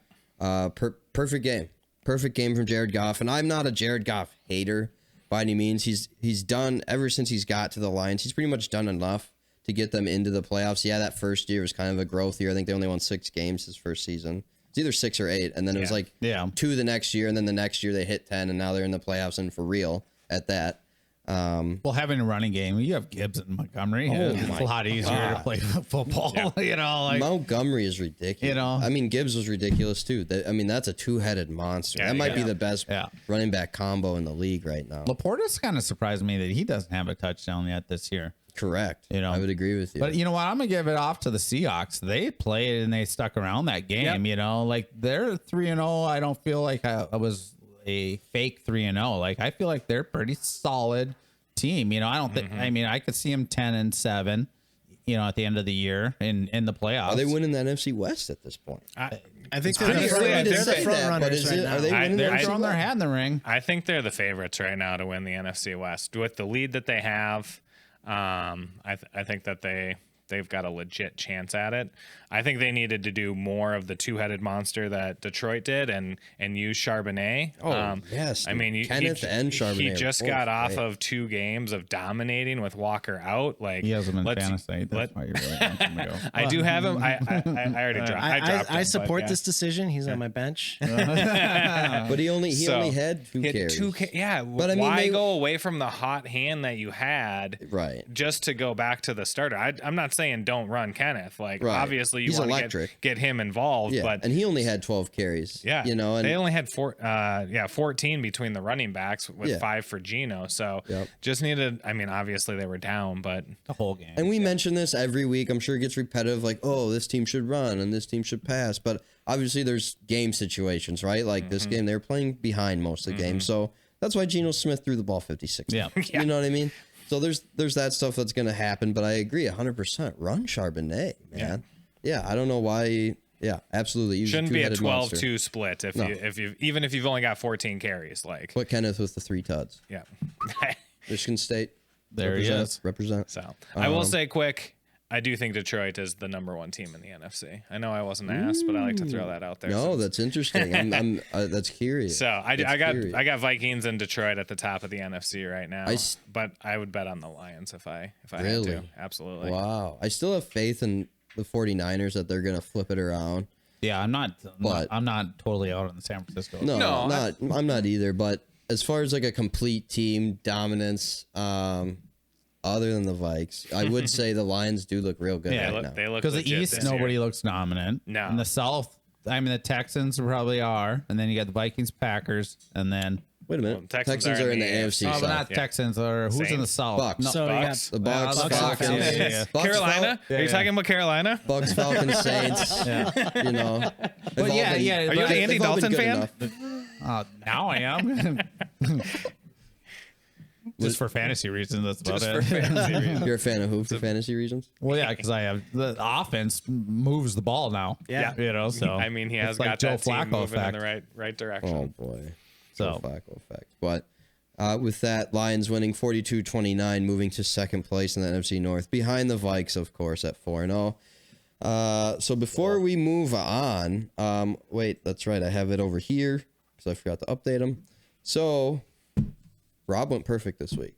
Perfect game. Perfect game from Jared Goff. And I'm not a Jared Goff hater by any means. He's done, ever since he's got to the Lions, he's pretty much done enough to get them into the playoffs. Yeah, that first year was kind of a growth year. I think they only won 6 games his first season. It's either 6 or 8. And then it was like 2 the next year. And then the next year they hit 10. And now they're in the playoffs and for real at that. Well, having a running game, you have Gibbs and Montgomery. It's a lot easier to play football. Yeah. Montgomery is ridiculous. I mean, Gibbs was ridiculous too. That's a 2-headed monster. That might be the best running back combo in the league right now. Laporta's kind of surprised me that he doesn't have a touchdown yet this year. Correct. I would agree with you. But you know what? I'm gonna give it off to the Seahawks. They played and they stuck around that game. Like they're 3-0. I don't feel like I was a fake 3-0. Like I feel like they're pretty solid team. I don't think. I mean, I could see them 10-7. At the end of the year in the playoffs. Are they winning the NFC West at this point? I think they're the front runners right now. Are they winning they're throwing their hat in the ring. I think they're the favorites right now to win the NFC West with the lead that they have. I think that they've got a legit chance at it. I think they needed to do more of the 2-headed monster that Detroit did and use Charbonnet. Yes. I mean, Kenneth and Charbonnet. He just got off of 2 games of dominating with Walker out. Like he has him in fantasy. That's why you really want him to go. I do have him. I already dropped. I support this decision. He's on my bench. But he only had 2 carries. But why go away from the hot hand that you had? Right. Just to go back to the starter. I'm not saying don't run Kenneth. Like obviously you want to get him involved. Yeah, but and he only had 12 carries. Yeah, and they only had 14 between the running backs with 5 for Geno. So just needed. I mean, obviously they were down, but the whole game. And we mention this every week. I'm sure it gets repetitive. Like, oh, this team should run and this team should pass. But obviously there's game situations, right? Like this game, they're playing behind most of the game, so that's why Geno Smith threw the ball 56 times. You know what I mean? So there's that stuff that's going to happen, but I agree 100%. Run Charbonnet, man. Yeah, I don't know why. Yeah, absolutely. He's shouldn't be a 12-2 split if you've only got 14 carries. Like put Kenneth with the 3 tuds. Yeah, Michigan State. There he is. Represent. So I will say quick. I do think Detroit is the number 1 team in the NFC. I know I wasn't asked, but I like to throw that out there. No, that's interesting. I'm that's curious. So I got Vikings and Detroit at the top of the NFC right now. But I would bet on the Lions if I had to. Absolutely. Wow. I still have faith in the 49ers that they're gonna flip it around. Yeah, I'm not totally out on the San Francisco. No, I'm not either. But as far as like a complete team dominance, other than the Vikes, I would say the Lions do look real good right now. They look because the East nobody looks dominant. No, in the South, I mean the Texans probably are, and then you got the Vikings, Packers, and then Wait a minute. Well, Texans are in the AFC Oh, South. but not Texans or who's in the Saints. South? Bucks. So you got Bucks. The Bucks, Bucks, Falcons, Falcons. Yeah. Bucks, Carolina? Yeah, Are you yeah. talking about Carolina? Bucks, Falcons, Saints. You know, But yeah, yeah. Are you an but- Andy they've all been Dalton good fan? enough. Now I am. Just for fantasy reasons, that's about Just for it. fantasy reasons. You're a fan of who for fantasy reasons? Well, yeah, because I have the offense moves the ball now. Yeah. You know, so I mean, he has it's like got Joe that team Flacco moving effect. in the right direction. Oh boy. So- Joe Flacco effect. But with that, Lions winning 42-29, moving to second place in the NFC North, behind the Vikes, of course, at 4-0. So before we move on, wait, that's right, I have it over here because I forgot to update them. So Rob went perfect this week.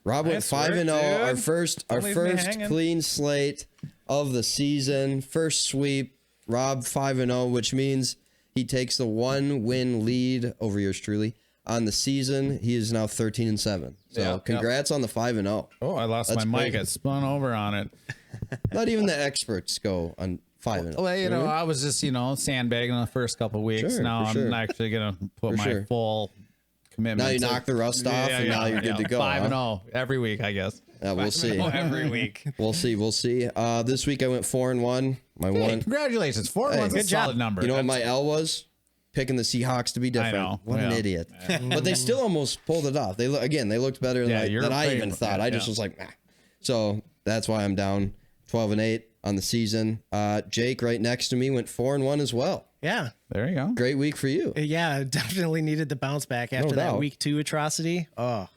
Rob went Nice 5-0. work, Our dude. first Don't leave me hanging. clean slate of the season. First sweep. Rob 5-0, which means he takes the 1-win lead over yours truly on the season. He is now 13-7. So Yeah, congrats on the 5-0. Oh, I lost That's my mic. great. It spun over on it. Not even the experts go on 5-0. Well, you know, what I mean? I was just, sandbagging the first couple of weeks. Sure, Now for I'm sure. actually going to put For my sure. full commitment. Now you to- knock the rust off, and now you're good to go. 5-0 every week, I guess. We'll see. Every week. We'll see. This week I went 4-1. My Hey, one. congratulations. 4-1's a good solid number. You know what my L was? Picking the Seahawks to be different. know, What an yeah. idiot. But they still almost pulled it off. They looked better than, Yeah, you're than I afraid- even thought. I just yeah. was like, nah. So that's why I'm down 12-8 on the season. Jake right next to me went 4-1 as well. Yeah. There you go. Great week for you. Yeah, definitely needed the bounce back after that doubt. week 2 atrocity. Oh,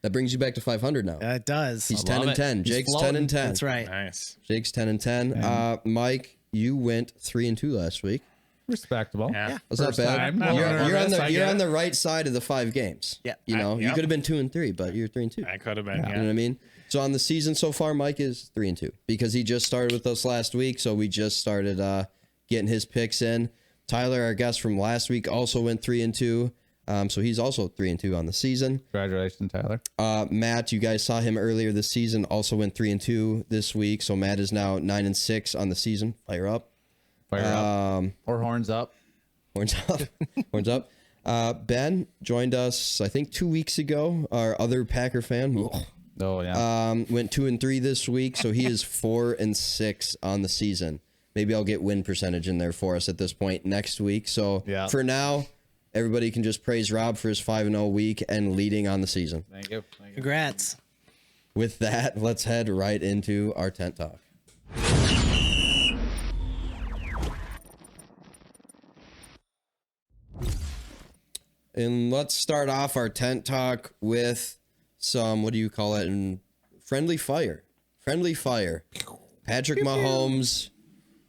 That brings you back to 500 now. it does. He's love 10-10. it. He's Jake's floating. 10-10. That's right. Nice. Jake's 10-10. Mike, you went 3-2 last week. Respectable. Yeah. That's not First bad. time. You're, Well, you're on I the you're get on it. the right side of the 5 games. Yeah. You know, you Yep. could have been 2-3, but you're 3-2. I could have been. You know what Yeah. I mean? So on the season so far, Mike is 3-2 because he just started with us last week. So we just started getting his picks in. Tyler, our guest from last week, also went 3-2. So he's also 3-2 on the season. Congratulations, Tyler. Matt, you guys saw him earlier this season, also went 3-2 this week. So Matt is now 9-6 on the season. Fire up. Fire up. Or horns up. Horns up. Horns up. Ben joined us, I think, 2 weeks ago. Our other Packer fan. Oh, yeah. Went 2-3 this week, so he is 4-6 on the season. Maybe I'll get win percentage in there for us at this point next week. So Yeah. for now, everybody can just praise Rob for his 5-0 week and leading on the season. Thank you. Thank you. Congrats. With that, let's head right into our tent talk. And let's start off our tent talk with some, what do you call it? Friendly fire. Friendly fire. Patrick Mahomes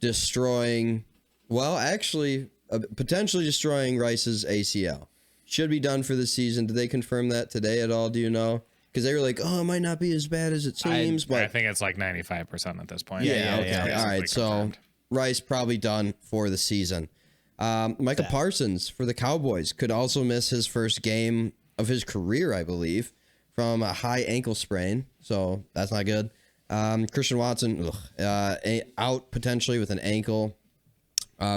destroying, well, actually, potentially destroying Rice's ACL. Should be done for the season. Did they confirm that today at all? Do you know? Because they were like, oh, it might not be as bad as it seems. I but think it's like 95% at this point. yeah, okay. yeah. All Basically right. So confirmed. Rice probably done for the season. Micah Parsons for the Cowboys could also miss his first game of his career, I believe, from a high ankle sprain. So that's not good. Christian Watson out potentially with an ankle.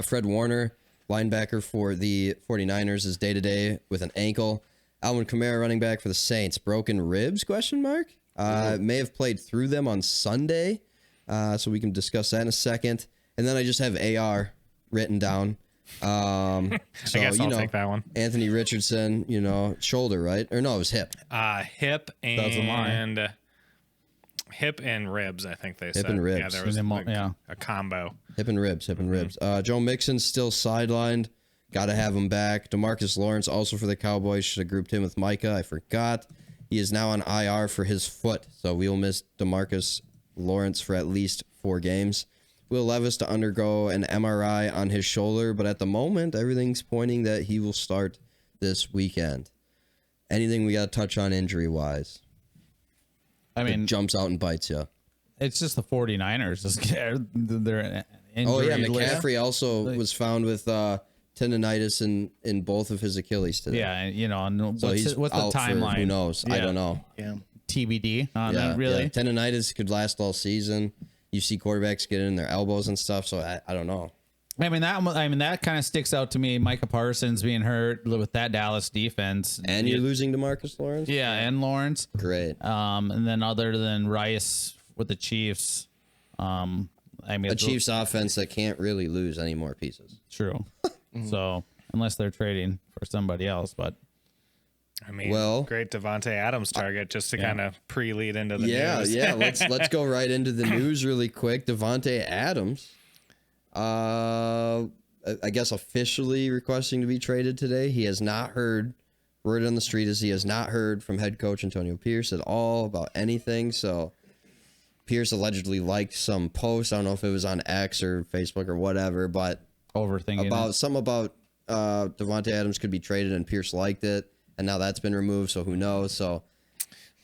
Fred Warner, linebacker for the 49ers, is day-to-day with an ankle. Alvin Kamera, running back for the Saints, broken ribs, question mark. May have played through them on Sunday. So we can discuss that in a second. And then I just have AR written down. So, I guess I'll take that one. Anthony Richardson, shoulder, right? Or no, it was hip. Hip Doesn't lie. and hip and ribs, I think they said. and ribs. Yeah, there was Yeah. a combo. Hip and ribs. Joe Mixon's still sidelined. Got to have him back. DeMarcus Lawrence, also for the Cowboys. Should have grouped him with Micah. I forgot. He is now on IR for his foot. So we will miss DeMarcus Lawrence for at least 4 games. Will Levis to undergo an MRI on his shoulder. But at the moment, everything's pointing that he will start this weekend. Anything we got to touch on injury-wise? I mean, Jumps out and bites you. it's just the 49ers. They're injury Oh, yeah. list. McCaffrey also was found with tendonitis in both of his Achilles today. Yeah, and So he's what's the out for timeline? who knows? I Yeah. don't know. Yeah. TBD on that, really? Yeah. Tendonitis could last all season. You see quarterbacks get in their elbows and stuff, so I don't know. that kind of sticks out to me. Micah Parsons being hurt with that Dallas defense, And you're losing DeMarcus Lawrence? yeah, and Lawrence. Great. And then other than Rice with the Chiefs, A Chiefs offense that can't really lose any more pieces. True. So unless they're trading for somebody else, but I mean, Well, great Devontae Adams target just to kind of pre-lead into the news. Yeah. Let's go right into the news really quick. Devontae Adams, I guess officially requesting to be traded today. He has not heard. Word on the street is he has not heard from head coach Antonio Pierce at all about anything. So Pierce allegedly liked some post. I don't know if it was on X or Facebook or whatever, but overthinking about Devontae Adams could be traded, and Pierce liked it, and now that's been removed. So who knows? So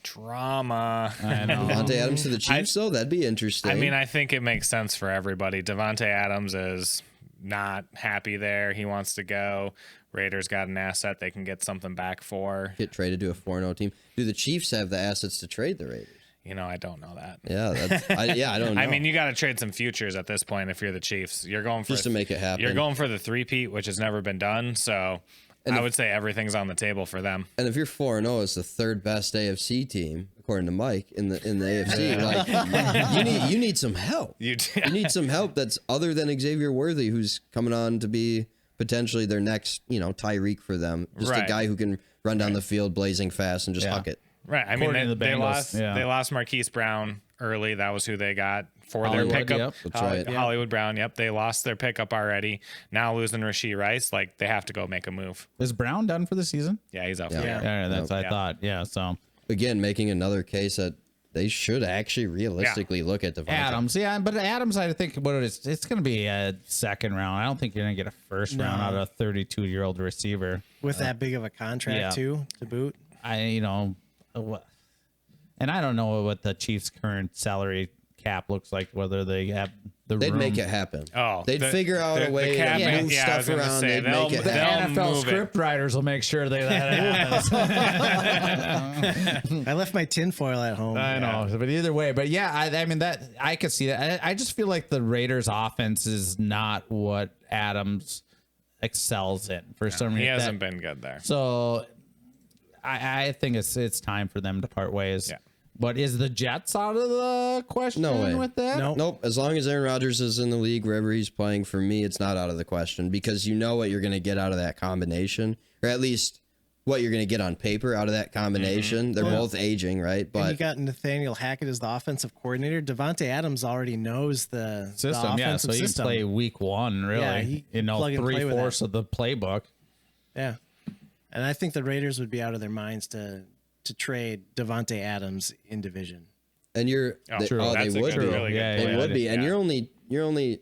Drama. I know. Devontae Adams to the Chiefs, though, that'd be interesting. I mean, I think it makes sense for everybody. Devontae Adams is not happy there. He wants to go. Raiders got an asset they can get something back for. Get traded to a 4-0 team. Do the Chiefs have the assets to trade the Raiders? You know, I don't know that. Yeah, I don't know. I mean, you got to trade some futures at this point if you're the Chiefs. You're going for just to make it happen. You're going for the three-peat, which has never been done. So I would say everything's on the table for them. And if you're 4-0, it's the third best AFC team, according to Mike, in the AFC. Like, you need some help. You need some help that's other than Xavier Worthy, who's coming on to be potentially their next, Tyreek for them. Just a guy who can run down the field blazing fast and just huck it. Right. I mean, they lost Marquise Brown early. That was who they got for Hollywood, their pickup. yep. That's right. Hollywood Brown. Yep. They lost their pickup already. Now losing Rashee Rice, like they have to go make a move. Is Brown done for the season? Yeah, he's out for the year. Yeah, that's what I thought. Yeah, so Again, making another case that they should actually realistically look at Devontae Adams. Yeah, but Adams, I think what it is, it's going to be a second round. I don't think you're going to get a first round out of a 32-year-old receiver with that big of a contract too to boot. And I don't know what the Chiefs' current salary cap looks like, whether they have the They'd room. make it happen. Oh, they'd figure out a way to move stuff around. They'd make it The happen. NFL move script writers will make sure that happens. I left my tinfoil at home. I know, but either way, I mean that I could see that. I just feel like the Raiders' offense is not what Adams excels in for some reason. He hasn't been good there. So I think it's time for them to part ways. Yeah. But is the Jets out of the question No way. with that? Nope. As long as Aaron Rodgers is in the league, wherever he's playing, for me, it's not out of the question because you know what you're going to get out of that combination, or at least what you're going to get on paper out of that combination. They're both aging, right? But And you got Nathaniel Hackett as the offensive coordinator. Devontae Adams already knows the System, the yeah. So offensive you can system. play week one, really. Yeah, he plug and play with 3/4 that. of the playbook. Yeah, and I think the Raiders would be out of their minds to trade Devontae Adams in division. and you're True. they That's a would good, be. really good They point. would be. And Yeah. you're only.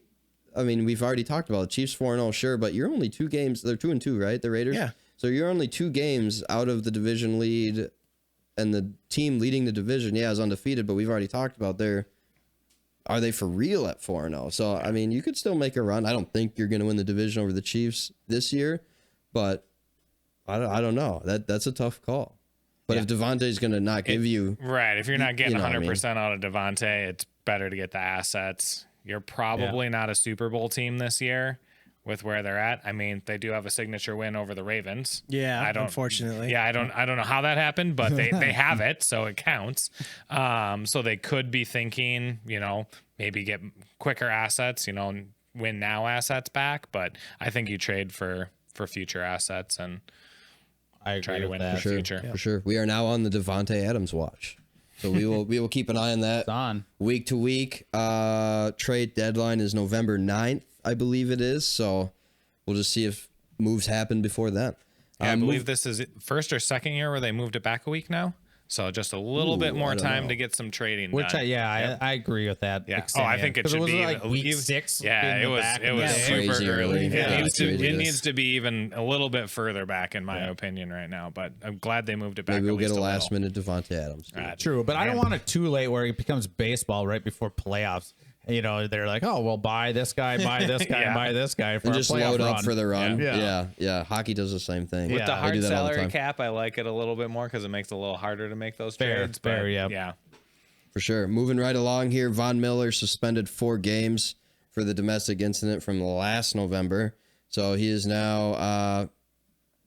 I mean, we've already talked about it. Chiefs 4-0, sure, but you're only 2 games. They're 2-2, right? The Raiders. Yeah. So you're only 2 games out of the division lead, and the team leading the division, is undefeated. But we've already talked about are they for real at 4-0? So I mean, you could still make a run. I don't think you're going to win the division over the Chiefs this year, but I don't know. That's a tough call. But if Devontae's going to not give you Right. If you're not getting know what I mean. 100% out of Devontae, it's better to get the assets. You're probably not a Super Bowl team this year with where they're at. I mean, they do have a signature win over the Ravens. Yeah, unfortunately. Yeah, I don't know how that happened, but they have it, so it counts. So they could be thinking, maybe get quicker assets, win now assets back. But I think you trade for future assets and I try agree to with win in that. the future. For sure. We are now on the Devontae Adams watch. So we will keep an eye on that It's on. week to week. Trade deadline is November 9th, I believe it is. So we'll just see if moves happen before then. Yeah, I believe this is first or second year where they moved it back a week now. So just a little bit more I don't time know. to get some trading Which done. I agree with that. Yeah. extending I think it 'Cause should was be like week 6. Yeah, it was Crazy super early. early. Yeah, It it's crazy. needs to be even a little bit further back, in my opinion, right now. But I'm glad they moved it back. Maybe we'll at get least a little. last minute Devontae Adams. True, but I don't want it too late where it becomes baseball right before playoffs. They're like, oh, we'll buy this guy, buy this guy, buy this guy for And a just playoff load up run. for the run. Yeah. Yeah. Hockey does the same thing. With the They hard do that all the salary time. cap, I like it a little bit more because it makes it a little harder to make those Fair, trades. fair, but yeah. yeah. For sure. Moving right along here, Von Miller suspended 4 games for the domestic incident from last November. So he is now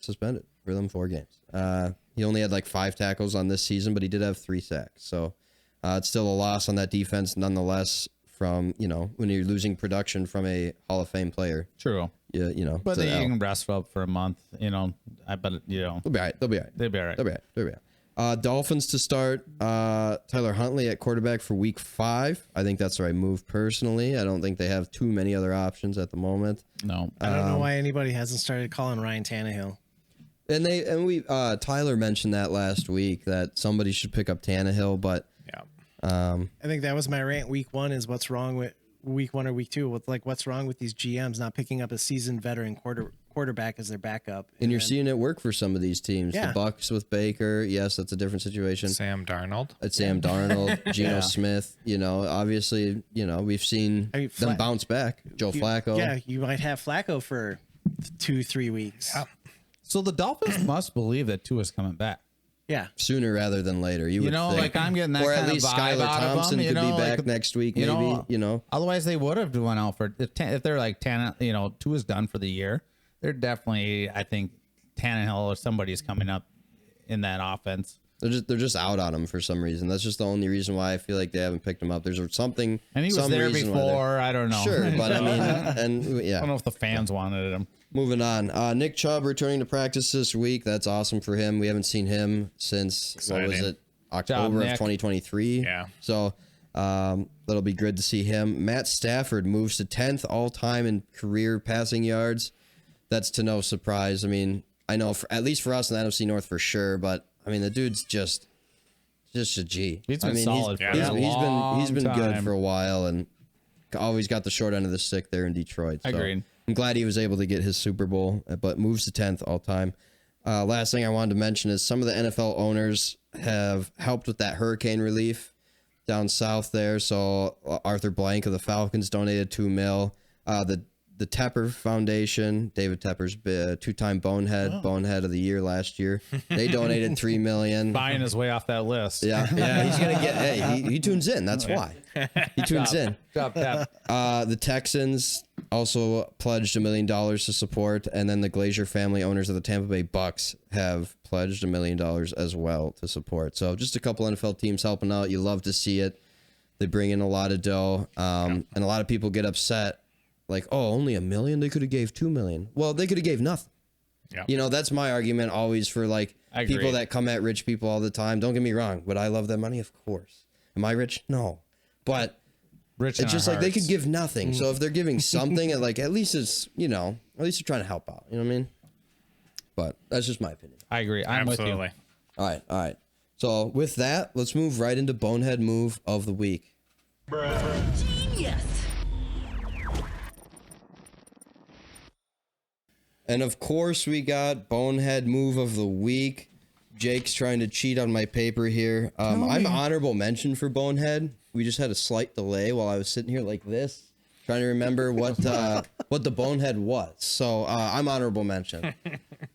suspended for them 4 games. He only had like 5 tackles on this season, but he did have 3 sacks. So it's still a loss on that defense nonetheless from, when you're losing production from a Hall of Fame player. True. Yeah, But they can rest up for a month, I bet, They'll be all right. They'll be all right. they'll be all right. They'll be all right. They'll be all right. Dolphins to start. Tyler Huntley at quarterback for week 5. I think that's the right move personally. I don't think they have too many other options at the moment. No. I don't know why anybody hasn't started calling Ryan Tannehill. And Tyler mentioned that last week that somebody should pick up Tannehill, but Yeah. I think that was my rant week 1 is what's wrong with week 1 or week 2 with what's wrong with these GMs not picking up a seasoned veteran quarterback as their backup. and you're seeing it work for some of these teams. Yeah. The Bucks with Baker, yes, that's a different situation. Sam Darnold. It's Sam Darnold, Geno Smith. Obviously, we've seen them bounce back. Joe Flacco. Yeah, you might have Flacco for 2-3 weeks. Yeah. So the Dolphins must believe that Tua's coming back. Yeah. Sooner rather than later. You would think. like I'm getting that or kind at least of vibe Skylar out Thompson of them, could be back next week, maybe. Otherwise, they would have went out for if they're like Tua's done for the year. They're definitely, I think, Tannehill or somebody's coming up in that offense. They're just out on him for some reason. That's just the only reason why I feel like they haven't picked him up. There's something. And he was some there reason why before. I don't know. Sure, but I mean, and I don't know if the fans wanted him. Moving on. Nick Chubb returning to practice this week. That's awesome for him. We haven't seen him since what was Exciting. it? October of Nick. 2023. Yeah. So that'll be good to see him. Matt Stafford moves to 10th all time in career passing yards. That's to no surprise. I mean, I know at least for us in the NFC North for sure, but I mean the dude's just a G. He's been I mean, solid for he's a been long good time. for a while and always got the short end of the stick there in Detroit. So Agreed. I'm glad he was able to get his Super Bowl, but moves to 10th all time. Last thing I wanted to mention is some of the NFL owners have helped with that hurricane relief down south there. So Arthur Blank of the Falcons donated $2 million. The Tepper Foundation, David Tepper's 2-time Bonehead of the Year last year. They donated $3 million. Buying his way off that list. Yeah, he's gonna get. Hey, he tunes in. That's why he tunes in. Drop that. The Texans also pledged $1 million to support, and then the Glazier family owners of the Tampa Bay Bucks have pledged $1 million as well to support. So just a couple NFL teams helping out. You love to see it. They bring in a lot of dough, and a lot of people get upset. Like, oh, only $1 million? They could have gave $2 million. Well, they could have gave nothing. Yeah. That's my argument always for like people that come at rich people all the time. Don't get me wrong. Would I love that money? Of course. Am I rich? No. But Rich in it's just our like they hearts. could give nothing. So if they're giving something, at least it's, at least they're trying to help out. You know what I mean? But that's just my opinion. I agree. I'm Absolutely. All right. So with that, let's move right into Bonehead Move of the Week. Genius. And of course, we got Bonehead Move of the Week. Jake's trying to cheat on my paper here. I'm honorable mention for Bonehead. We just had a slight delay while I was sitting here like this, trying to remember what the Bonehead was. So I'm honorable mention.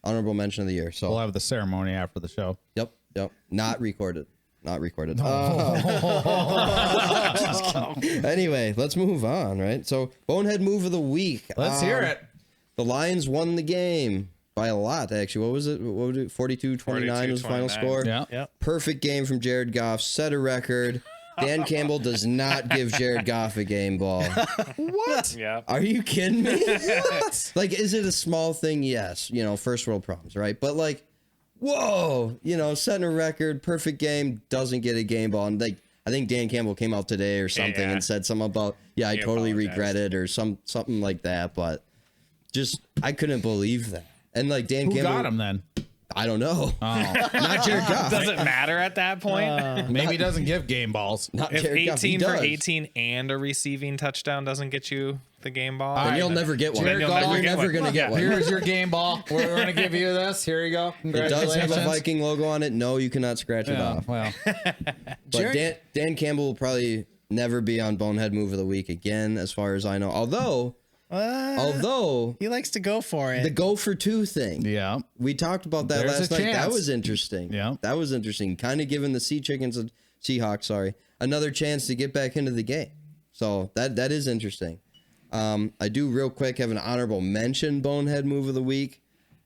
Honorable mention of the year. So We'll have the ceremony after the show. Yep. Not recorded. Anyway, let's move on, right? So Bonehead Move of the Week. Let's hear it. The Lions won the game by a lot, actually. What was it? 42-29 was the final 42-29. score. Yeah. Perfect game from Jared Goff. Set a record. Dan Campbell does not give Jared Goff a game ball. What? Yeah. Are you kidding me? What? Like, is it a small thing? Yes. First world problems, right? But like, whoa, setting a record, perfect game, doesn't get a game ball. And I think Dan Campbell came out today or something and said something about, I totally apologized. regret it or something like that. But just, I couldn't believe that. And like Dan Who Campbell. got him then? I don't know. Oh. Not Jared Goff. Does it matter at that point? Maybe he doesn't give game balls. Not If Jared Goff. He 18 for does. 18 and a receiving touchdown doesn't get you the game ball, Then you'll never get one. Then you'll You're never get never one. going to get one. Here's your game ball. We're going to give you this. Here you go. It does have a Congratulations. Viking logo on it. No, you cannot scratch it Yeah, off. well, But Dan Campbell will probably never be on Bonehead Move of the Week again, as far as I know. Although he likes to go for it. the go for two thing. yeah. We talked about that There's last a night. That chance. was interesting. Yeah. That was interesting. Kind of giving the Seahawks, another chance to get back into the game. So that is interesting. I do real quick have an honorable mention Bonehead Move of the week.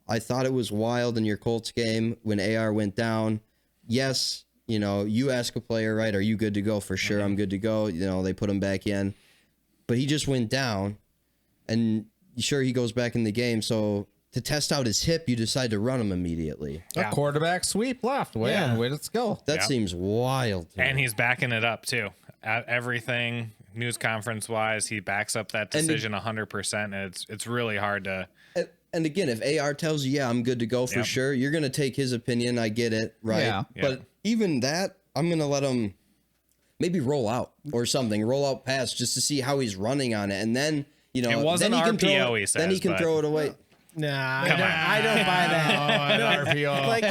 I thought it was wild in your Colts game when AR went down. Yes, you ask a player, right, are you good to go? For sure, I'm good to go. They put him back in. But he just went down, and sure, he goes back in the game. So to test out his hip, you decide to run him immediately. A quarterback sweep left. Let's go. That seems wild to And me. he's backing it up, too. At everything, news conference-wise, he backs up that decision 100%. And it's really hard to... And again, if AR tells you, I'm good to go for sure, you're going to take his opinion. I get it, right? Yeah. But even that, I'm going to let him maybe roll out or something, roll out pass just to see how he's running on it. And then, It wasn't then RPO, throw, he says. Then he can throw it away. Nah, Come on. I don't buy that. RPO. Like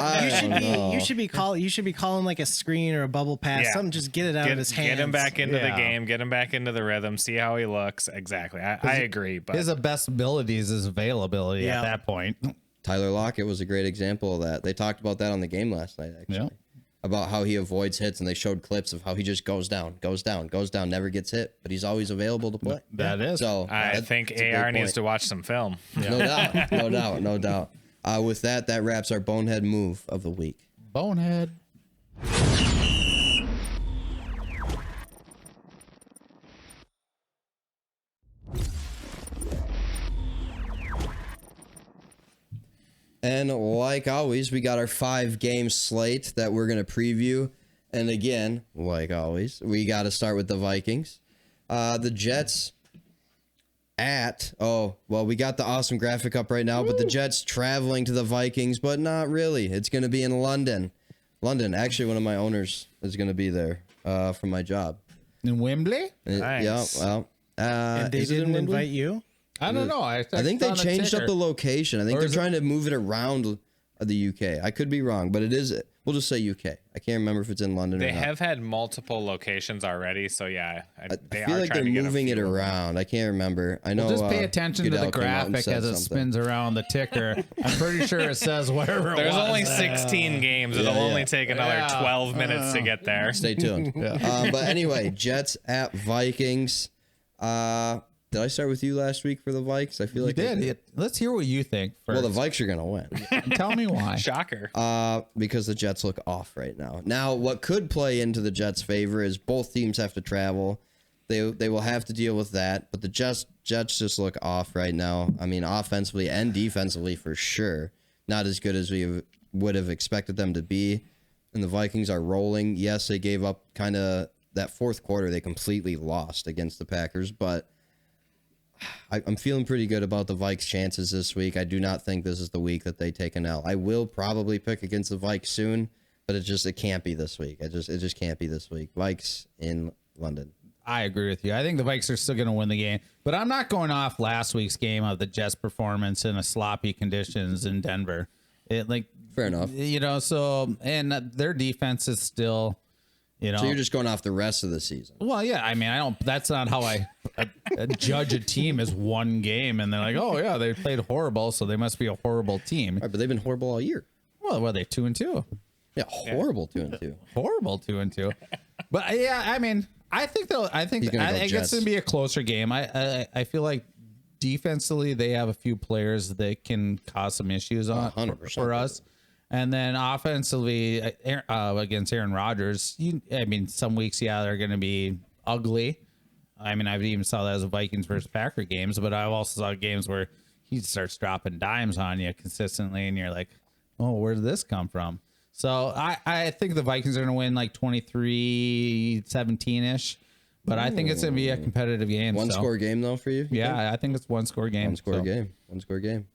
know. you should be calling like a screen or a bubble pass, Yeah. something. Just get it out of his hands. Get him back into the Yeah. game. Get him back into the rhythm. See how he looks. Exactly. I agree. But His best abilities is availability Yeah. at that point. Tyler Lockett was a great example of that. They talked about that on the game last night, actually. Yeah. About how he avoids hits, and they showed clips of how he just goes down, never gets hit, but he's always available to play. That is. So I think AR needs to watch some film. No doubt. With that wraps our Bonehead Move of the week. Bonehead. And like always, we got our 5-game slate that we're going to preview. And again, like always, we got to start with the Vikings. The Jets we got the awesome graphic up right now, but the Jets traveling to the Vikings, but not really. It's going to be in London. Actually, one of my owners is going to be there from my job. In Wembley? Nice. Yeah, well. And they is it in didn't Wembley? invite you. I don't know. I I think they changed up the location. I think Or they're is it- trying to move it around the UK. I could be wrong, but it is. We'll just say UK. I can't remember if it's in London They or not. have had multiple locations already, so yeah, they I feel are like trying they're to get a moving it few of them. around. I can't remember. I know. Just pay attention to the Goodell came out and graphic said as it something. spins around the ticker. I'm pretty sure it says wherever it There's was. only 16 games. It'll yeah. only take another 12 minutes to get there. Stay tuned. But anyway, Jets at Vikings. Did I start with you last week for the Vikes? I feel You like I did. Let's hear what you think first. Well, the Vikes are gonna win. Tell me why. Shocker. Because the Jets look off right now. Now, what could play into the Jets' favor is both teams have to travel. They will have to deal with that. But the Jets just look off right now. I mean, offensively and defensively for sure. Not as good as we would have expected them to be. And the Vikings are rolling. Yes, they gave up kind of that fourth quarter. They completely lost against the Packers. But I'm feeling pretty good about the Vikes' chances this week. I do not think this is the week that they take an L. I will probably pick against the Vikes soon, but it can't be this week. It just can't be this week. Vikes in London. I agree with you. I think the Vikes are still going to win the game, but I'm not going off last week's game of the Jets' performance in a sloppy conditions in Denver. Fair enough. So and their defense is still, So you're just going off the rest of the season. Well, yeah. I mean, I don't. That's not how I judge a team as one game, and they're like, oh yeah, they played horrible, so they must be a horrible team. All right, but they've been horrible all year. Well, were they 2-2? Yeah, horrible 2-2. Horrible 2-2. But yeah, I mean, I think He's gonna go it's Jets. going to be a closer game. I feel like defensively they have a few players that can cause some issues on 100%. for us. And then offensively against Aaron Rodgers, some weeks, they're going to be ugly. I mean, I've even saw that as a Vikings versus Packer games, but I've also saw games where he starts dropping dimes on you consistently, and you're like, oh, where did this come from? So I think the Vikings are going to win like 23-17-ish, but I think it's going to be a competitive game. One-score game, though, for you? You think? Yeah, I think it's one-score game. One-score game. One-score game.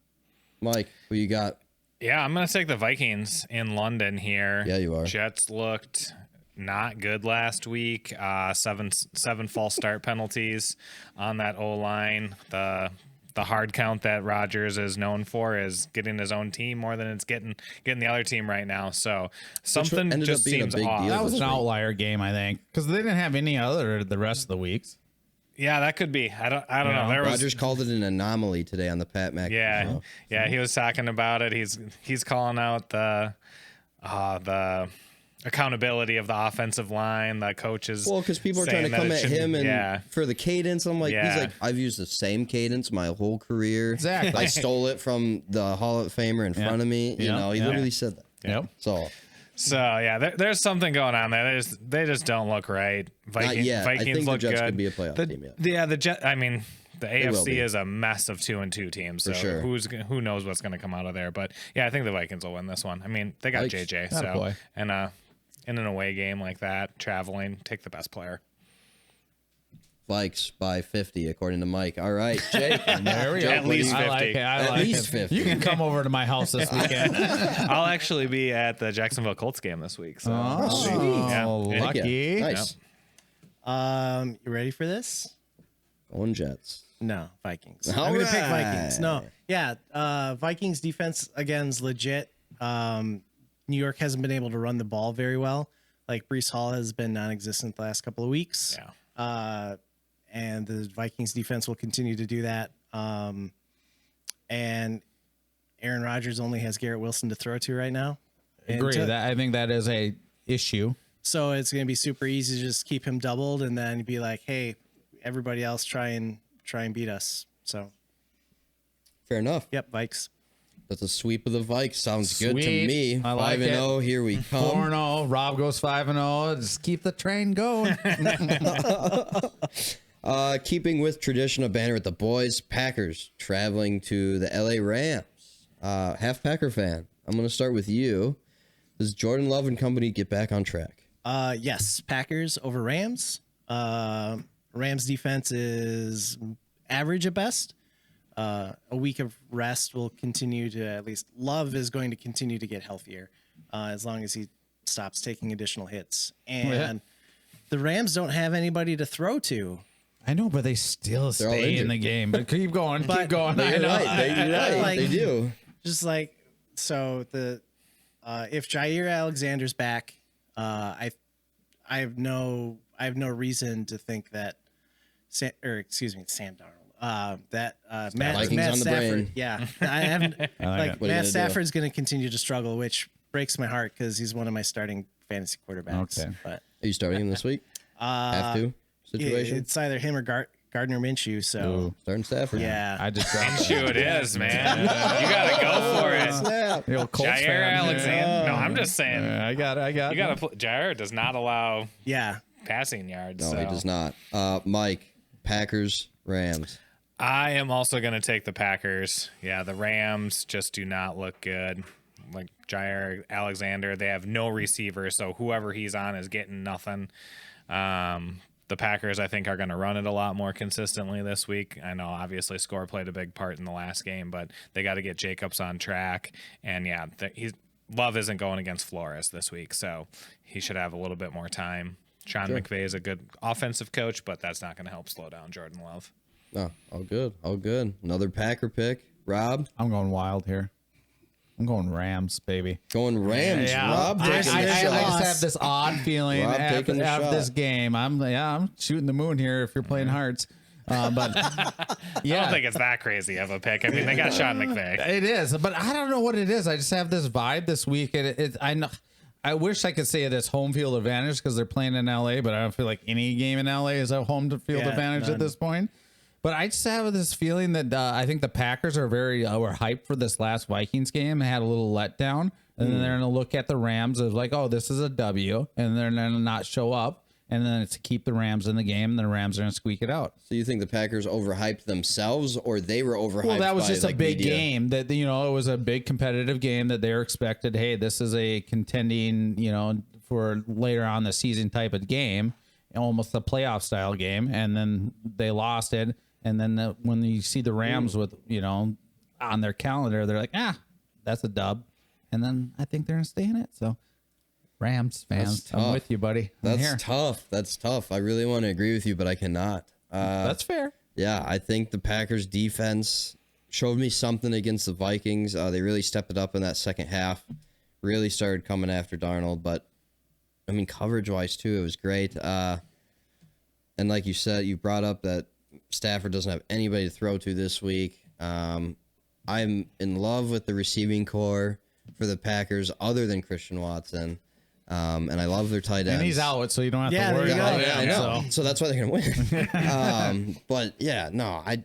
Mike, who you got? Yeah, I'm going to take the Vikings in London here. Yeah, you are. Jets looked not good last week. Seven false start penalties on that O-line. The hard count that Rodgers is known for is getting his own team more than it's getting the other team right now. So something ended just up being a seems big off. deal. That was this an week. outlier game, I think, because they didn't have any other the rest of the weeks. Yeah, that could be. I don't know. There was Rodgers called it an anomaly today on the Pat McAfee Yeah, show. yeah, he was talking about it. He's calling out the accountability of the offensive line, the coaches. Well, because people are trying to come at him and for the cadence. I'm like, he's like, I've used the same cadence my whole career. Exactly. I stole it from the Hall of Famer in front of me. You know, he literally said that. Yep. So there's something going on there. They just don't look right. Vikings I think look the Jets good. could be a playoff team. The AFC is a mess of 2-2 teams. So sure. who knows what's going to come out of there? But yeah, I think the Vikings will win this one. I mean, they got JJ. So and in an away game like that, traveling, take the best player. Vikes by 50, according to Mike. All right, Jake. There we go. At least 50. At least 50. You can come over to my house this weekend. I'll actually be at the Jacksonville Colts game this week. So lucky. Nice. You ready for this? Going Jets. No, Vikings. All I'm going to pick right. Vikings. No. Yeah. Vikings defense, again, is legit. New York hasn't been able to run the ball very well. Like Breece Hall has been non-existent the last couple of weeks. Yeah. And the Vikings defense will continue to do that. And Aaron Rodgers only has Garrett Wilson to throw to right now. Agree. I think that is a issue. So it's going to be super easy to just keep him doubled and then be like, hey, everybody else try and beat us. So Fair enough. yep, Vikes. That's a sweep of the Vikes. Sounds good to Sweet. me. I like 5-0. Here we come. 4-0. Rob goes 5-0. Just keep the train going. Keeping with tradition of Banter with the boys, Packers traveling to the LA Rams. Half Packer fan. I'm going to start with you. Does Jordan Love and company get back on track? Yes, Packers over Rams. Rams defense is average at best. A week of rest will continue to, at least Love is going to continue to get healthier as long as he stops taking additional hits. And the Rams don't have anybody to throw to. I know, but they still stay in the game. But keep going. Keep going. I know. They do. Just like, so if Jair Alexander's back, I have no reason to think that Sam Darnold, Matt Stafford. Brain. Yeah, I haven't. Matt Stafford's going to continue to struggle, which breaks my heart because he's one of my starting fantasy quarterbacks. Okay, but are you starting him this week? Have to situation. It's either him or Gardner Minshew. So starting Stafford. Yeah, I just Minshew it is, man. You gotta go for it. Jair Alexander. No, I'm just saying. I got it. You gotta put. Jair does not allow. Yeah. Passing yards. No, he does not. Mike, Packers, Rams. I am also going to take the Packers. Yeah, the Rams just do not look good. Like Jair Alexander, they have no receiver, so whoever he's on is getting nothing. The Packers, I think, are going to run it a lot more consistently this week. I know, obviously, score played a big part in the last game, but they got to get Jacobs on track. And, yeah, Love isn't going against Flores this week, so he should have a little bit more time. Sean McVay is a good offensive coach, but that's not going to help slow down Jordan Love. No, all good. All good. Another Packer pick. Rob? I'm going wild here. I'm going Rams, baby. Going Rams. Yeah. Rob I just have this odd feeling after this game. I'm shooting the moon here if you're playing Hearts. But yeah, I don't think it's that crazy of a pick. I mean, they got Sean McVay. It is, but I don't know what it is. I just have this vibe this week. I know. I wish I could say it is home field advantage because they're playing in LA, but I don't feel like any game in LA is a home field advantage at this point. But I just have this feeling that I think the Packers are were hyped for this last Vikings game. They had a little letdown, and then they're going to look at the Rams as like, oh, this is a W, and they're going to not show up. And then it's to keep the Rams in the game, and the Rams are going to squeak it out. So you think the Packers overhyped themselves, or they were overhyped? Well, that was just a big media? game. That it was a big competitive game that they were expected. Hey, this is a contending, for later on the season type of game, almost a playoff style game, and then they lost it. And then when you see the Rams with on their calendar, they're like, that's a dub. And then I think they're going to stay in it. So. Rams fans, I'm with you, buddy. That's tough. That's tough. I really want to agree with you, but I cannot. That's fair. Yeah, I think the Packers defense showed me something against the Vikings. They really stepped it up in that second half. Really started coming after Darnold, but I mean, coverage-wise too, it was great. And like you said, you brought up that Stafford doesn't have anybody to throw to this week. I'm in love with the receiving core for the Packers, other than Christian Watson. And I love their tight ends. And he's out, so you don't have to there worry you go. about Yeah, I it. know. So. So that's why they're gonna win. But yeah, no, I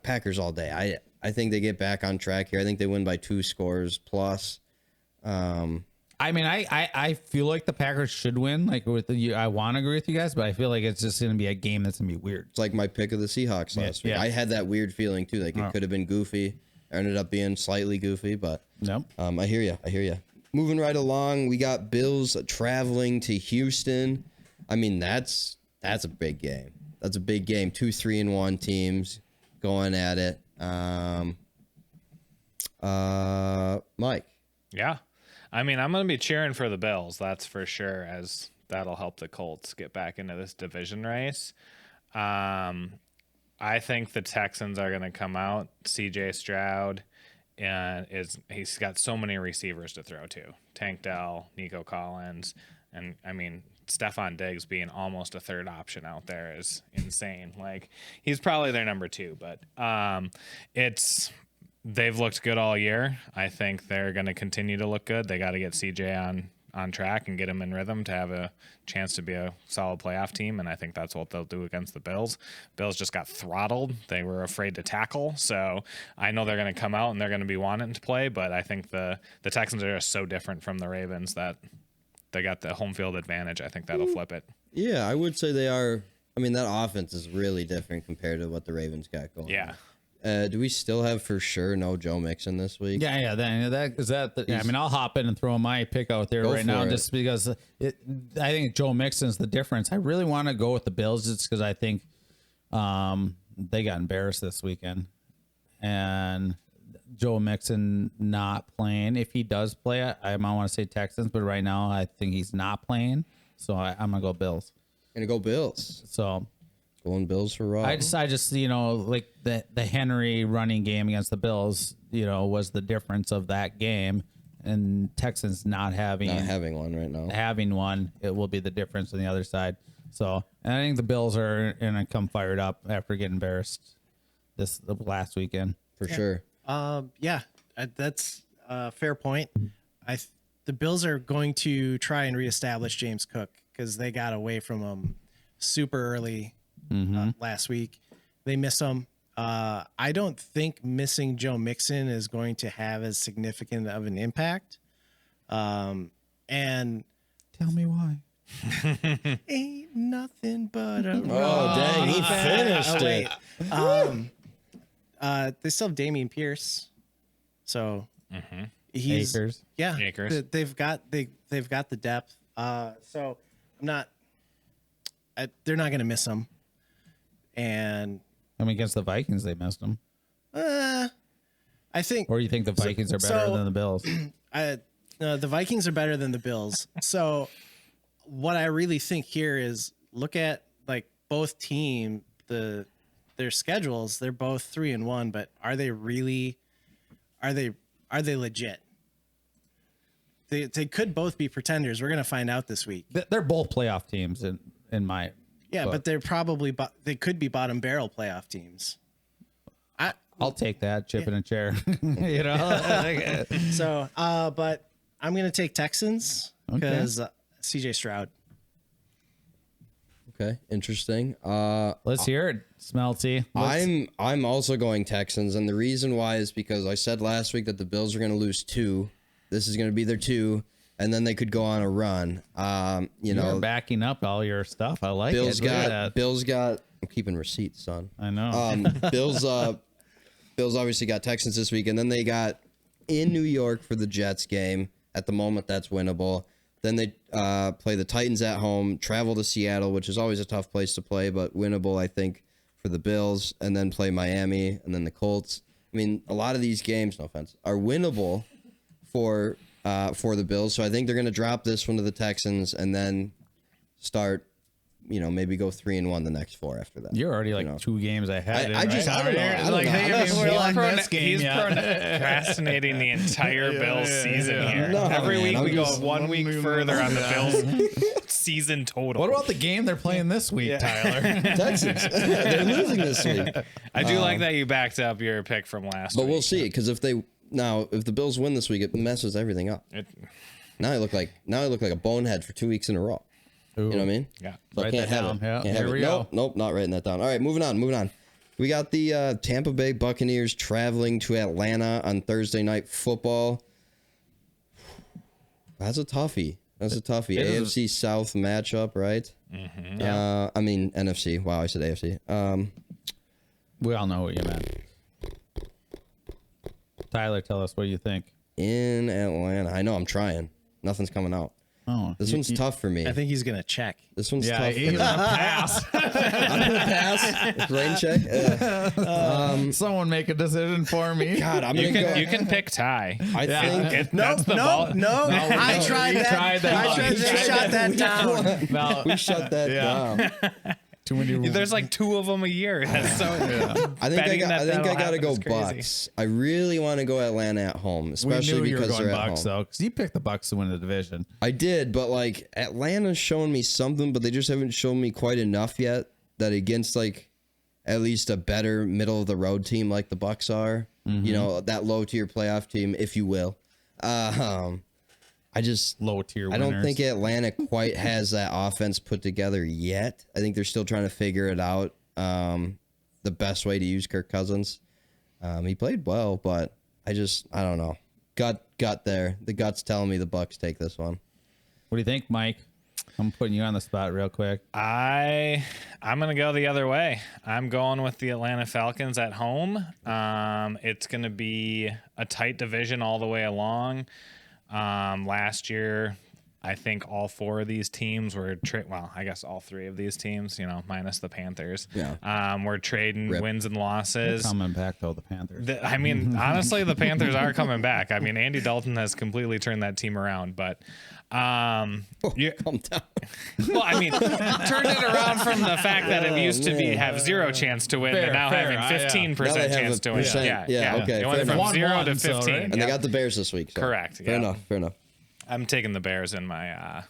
Packers all day. I think they get back on track here. I think they win by 2 scores plus. I mean, I feel like the Packers should win. Like I want to agree with you guys, but I feel like it's just going to be a game that's going to be weird. It's like my pick of the Seahawks last week. yeah. I had that weird feeling too. Like it could have been goofy. It ended up being slightly goofy, but Nope. I hear you. Moving right along, we got Bills traveling to Houston. I mean, that's a big game. That's a big game. 2 3-1 teams going at it. Mike. Yeah. I mean, I'm going to be cheering for the Bills, that's for sure, as that'll help the Colts get back into this division race. I think the Texans are going to come out. CJ Stroud, and he's got so many receivers to throw to. Tank Dell, Nico Collins, and I mean, Stephon Diggs being almost a third option out there is insane. Like, he's probably their number 2, but they've looked good all year. I think they're going to continue to look good. They got to get CJ on track and get him in rhythm to have a chance to be a solid playoff team, and I think that's what they'll do against the Bills. Bills just got throttled. They were afraid to tackle, so I know they're going to come out and they're going to be wanting to play, but I think the Texans are just so different from the Ravens that they got the home field advantage. I think that'll flip it. Yeah, I would say they are. I mean, that offense is really different compared to what the Ravens got going. Yeah. Do we still have for sure no Joe Mixon this week? Yeah. I mean, I'll hop in and throw my pick out there right now, just because I think Joe Mixon's the difference. I really want to go with the Bills just because I think they got embarrassed this weekend, and Joe Mixon not playing. If he does play, I might want to say Texans, but right now I think he's not playing, so I'm gonna go Bills. Gonna go Bills. So. Going Bills for Rob. I just like the Henry running game against the Bills, was the difference of that game, and Texans not having one right now. Having one, it will be the difference on the other side. So, and I think the Bills are gonna come fired up after getting embarrassed the last weekend for sure. That's a fair point. The Bills are going to try and reestablish James Cook because they got away from him super early. Last week. They miss him. I don't think missing Joe Mixon is going to have as significant of an impact. And tell me why. Ain't nothing but a dang, he finished it. They still have Dameon Pierce. So he's Akers. Yeah. Akers. They've got the depth. So I'm not they're not gonna miss him. And I mean, against the Vikings, they missed them. I think. Or you think the Vikings are better than the Bills? The Vikings are better than the Bills. So, what I really think here is look at like both team their schedules. They're both 3-1, but are they really? Are they legit? They could both be pretenders. We're gonna find out this week. They're both playoff teams in my. Yeah, but they're probably they could be bottom barrel playoff teams. I'll take that chip in a chair. So, but I'm gonna take Texans because CJ Stroud. Okay, interesting. Let's hear it, Smeltzy. I'm also going Texans, and the reason why is because I said last week that the Bills are going to lose 2. This is going to be their 2. And then they could go on a run. You're backing up all your stuff. I like Bills it. Bills got. I'm keeping receipts, son. I know. Bills obviously got Texans this week, and then they got in New York for the Jets game. At the moment, that's winnable. Then they play the Titans at home, travel to Seattle, which is always a tough place to play, but winnable, I think, for the Bills, and then play Miami, and then the Colts. I mean, a lot of these games, no offense, are winnable for the Bills. So I think they're going to drop this one to the Texans and then start, maybe go 3-1 the next 4 after that. You're already like 2 games ahead. I don't know. He's procrastinating the entire Bills season here. No, every week we go 1 week further on the Bills season total. What about the game they're playing this week, Tyler? Texans. They're losing this week. I do like that you backed up your pick from last week. But we'll see, because if the Bills win this week, it messes everything up. Now I look like a bonehead for 2 weeks in a row. Ooh. You know what I mean? Yeah. So I Write can't that have down. it. Yeah, Can't have here it. we go. Nope, not writing that down. All right, moving on. We got the Tampa Bay Buccaneers traveling to Atlanta on Thursday Night Football. That's a toughie. AFC South matchup, right? Mm-hmm. I mean NFC. Wow, I said AFC. We all know what you meant. Tyler, tell us what you think. In Atlanta. I know, I'm trying. Nothing's coming out. Oh, This one's tough for me. I think he's gonna check. This one's yeah, tough for he's me. gonna pass. I'm gonna pass. Rain check. Someone make a decision for me. God, I'm You gonna go. can pick tie. I think That's the ball. No, I tried that. tried that. I tried to shut that down. No, we shut that down. too many. There's like 2 of them a year. That's so. I think I that'll gotta happen go is crazy. Bucks. I really want to go Atlanta at home, we especially knew you were because going they're at Bucks home. though, because you picked the Bucks to win the division. I did, but like Atlanta's showing me something, but they just haven't shown me quite enough yet that against like at least a better middle of the road team like the Bucks are, you know, that low tier playoff team, if you will. I just Low tier. I don't winners. think Atlanta quite has that offense put together yet. I think they're still trying to figure it out. The best way to use Kirk Cousins. He played well, but I don't know. Gut there. The gut's telling me the Bucks take this one. What do you think, Mike? I'm putting you on the spot real quick. I'm gonna go the other way. I'm going with the Atlanta Falcons at home. It's gonna be a tight division all the way along. Last year, I think all 4 of these teams were I guess all 3 of these teams, minus the Panthers. Yeah. We're trading wins and losses. Coming back though, the Panthers. I mean, honestly, the Panthers are coming back. I mean, Andy Dalton has completely turned that team around, but Calm down. well, I mean, turned it around from the fact that it used to have 0 chance to win, Fair, and now fair. having 15% Now they have chance a to win. percent. Yeah, okay, They went fair from enough. 0 to 1-1, so, 15. right? And they got the Bears this week. So. Correct. Fair enough. I'm taking the Bears in my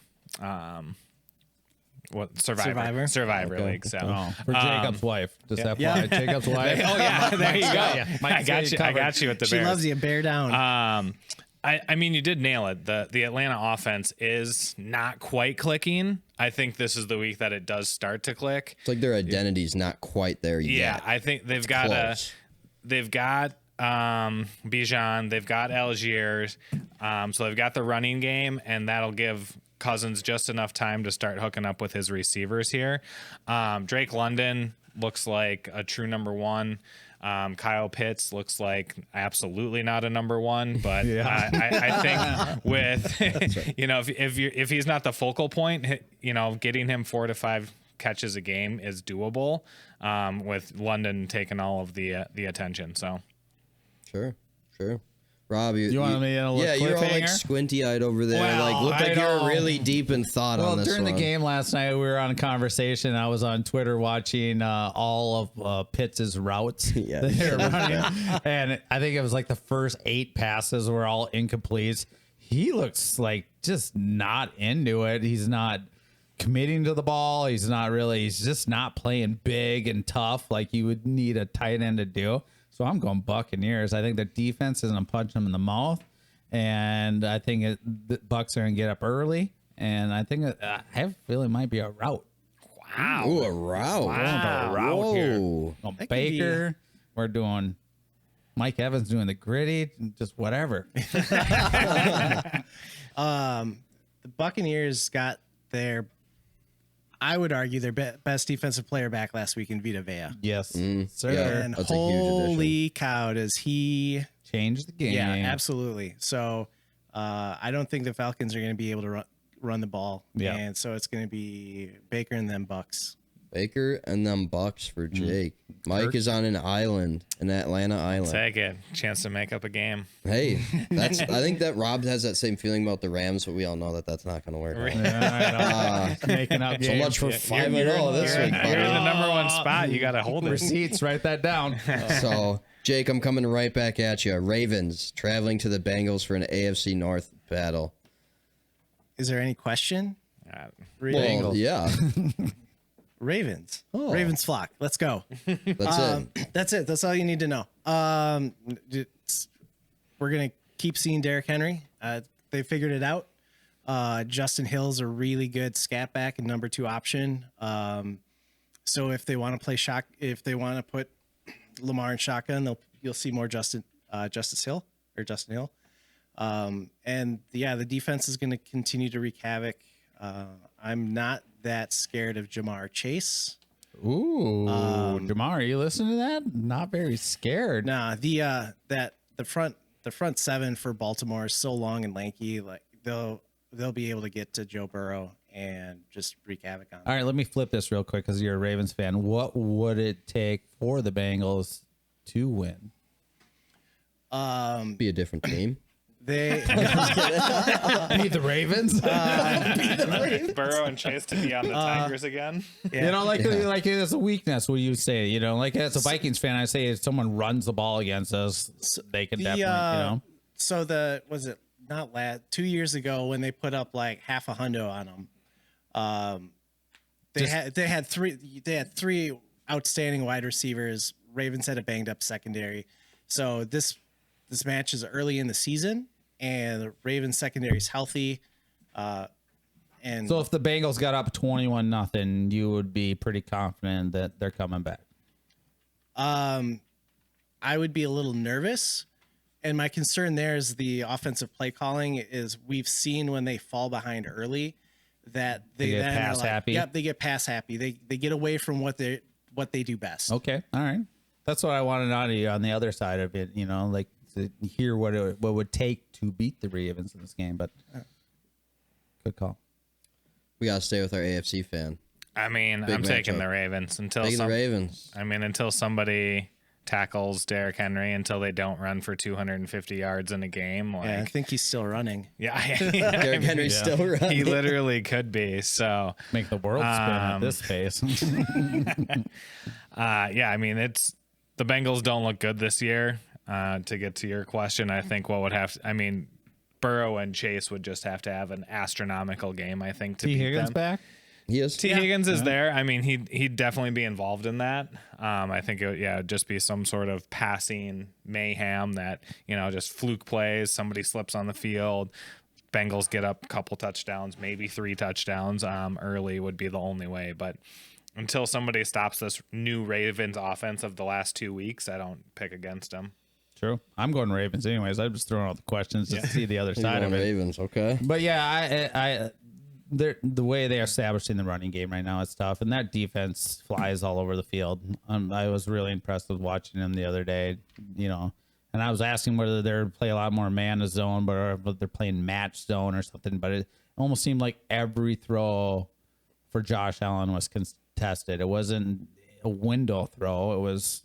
Survivor League. So For Jacob's wife. Just FYI, yeah. Jacob's wife. oh yeah, there you go. Mike's I got you with the She Bears. loves you. Bear down. I mean, you did nail it. The Atlanta offense is not quite clicking. I think this is the week that it does start to click. It's like their identity's not quite there Yeah, yet. I think they've got close. Bijan, they've got Algiers, so they've got the running game, and that'll give Cousins just enough time to start hooking up with his receivers here. Drake London looks like a true number 1. Kyle Pitts looks like absolutely not a number 1, but I think with if he's not the focal point, getting him 4 to 5 catches a game is doable. With London taking all of the attention, so Sure. Rob, you want me in a little you're all like cliffhanger? squinty-eyed over there. Well, look like I you're know. really deep in thought Well, on this during one. the game last night, we were on a conversation. I was on Twitter watching all of Pitts' routes Yeah. that they were running. And I think it was like the first 8 passes were all incomplete. He looks like just not into it. He's not committing to the ball. He's just not playing big and tough like you would need a tight end to do. So I'm going Buccaneers. I think the defense is going to punch him in the mouth. And I think the Bucks are going to get up early. And I think I have a feeling it might be a rout. wow. Ooh, a route. A rout here. Whoa. Well, could Baker. We're doing Mike Evans doing the gritty, just whatever. The Buccaneers got their, I would argue, their best defensive player back last week in Vita Vea. Yes, sir. yeah. And That's a huge holy cow, does he? Change the game. Yeah, absolutely. So I don't think the Falcons are going to be able to run the ball. Yeah. And so it's going to be Baker and them Bucks. Baker and them Bucks for Jake. Mike is on an island, an Atlanta island. Take it. Chance to make up a game. Hey, I think that Rob has that same feeling about the Rams, but we all know that that's not going to work. out. Yeah, I know. Making up So games. much for 5-0 this week, You're in the buddy. number 1 spot. You got to hold it. Receipts. Write that down. So, Jake, I'm coming right back at you. Ravens traveling to the Bengals for an AFC North battle. Is there any question? Well, yeah, Ravens. Oh. Ravens flock. Let's go. that's it. That's it. That's all you need to know. We're going to keep seeing Derrick Henry. They figured it out. Justin Hill's a really good scat back and number 2 option. So if they want to play if they want to put Lamar in shotgun, you'll see more Justin Hill. And the defense is going to continue to wreak havoc. I'm not that scared of Jamar Chase. Ooh, Jamar, are you listening to that? Not very scared. Nah, the front 7 for Baltimore is so long and lanky. Like they'll be able to get to Joe Burrow and just wreak havoc on them. All right, let me flip this real quick because you're a Ravens fan. What would it take for the Bengals to win? Be a different team. They Be the Ravens. Burrow and Chase to be on the Tigers again. You know, like it's a weakness. What you say? You know, like as a Vikings fan, I say if someone runs the ball against us, they can definitely. You know. So was it not 2 years ago when they put up like half a hundo on them? They had three outstanding wide receivers. Ravens had a banged up secondary. So this match is early in the season, and the Ravens secondary is healthy. And so if the Bengals got up 21-0, you would be pretty confident that they're coming back. I would be a little nervous. And my concern there is the offensive play calling is we've seen when they fall behind early that they get then pass happy. Yep, they get pass happy. They get away from what they do best. Okay, all right. That's what I wanted on the other side of it. You know, like to hear what it would take to beat the Ravens in this game. But good call. We gotta stay with our AFC fan. I mean, I'm taking the Ravens until the Ravens. I mean, until somebody tackles Derrick Henry, until they don't run for 250 yards in a game. Like, Yeah, I think he's still running. Yeah, Derrick Henry's still running. he literally could be. So Make the world spin at this pace. yeah, I mean, the Bengals don't look good this year. To get to your question, I think Burrow and Chase would just have to have an astronomical game, I think, to T. beat Higgins them. back? He is. T. Higgins is there. I mean, he'd definitely be involved in that. I think it'd just be some sort of passing mayhem that, just fluke plays. Somebody slips on the field. Bengals get up a couple touchdowns, maybe 3 touchdowns early would be the only way. But until somebody stops this new Ravens offense of the last 2 weeks, I don't pick against them. True. I'm going Ravens anyways. I'm just throwing out the questions just to see the other side of it. Ravens, okay. But yeah, the way they are establishing the running game right now is tough, and that defense flies all over the field. I was really impressed with watching them the other day, and I was asking whether they're play a lot more man to zone, but they're playing match zone or something. But it almost seemed like every throw for Josh Allen was contested. It wasn't a window throw. It was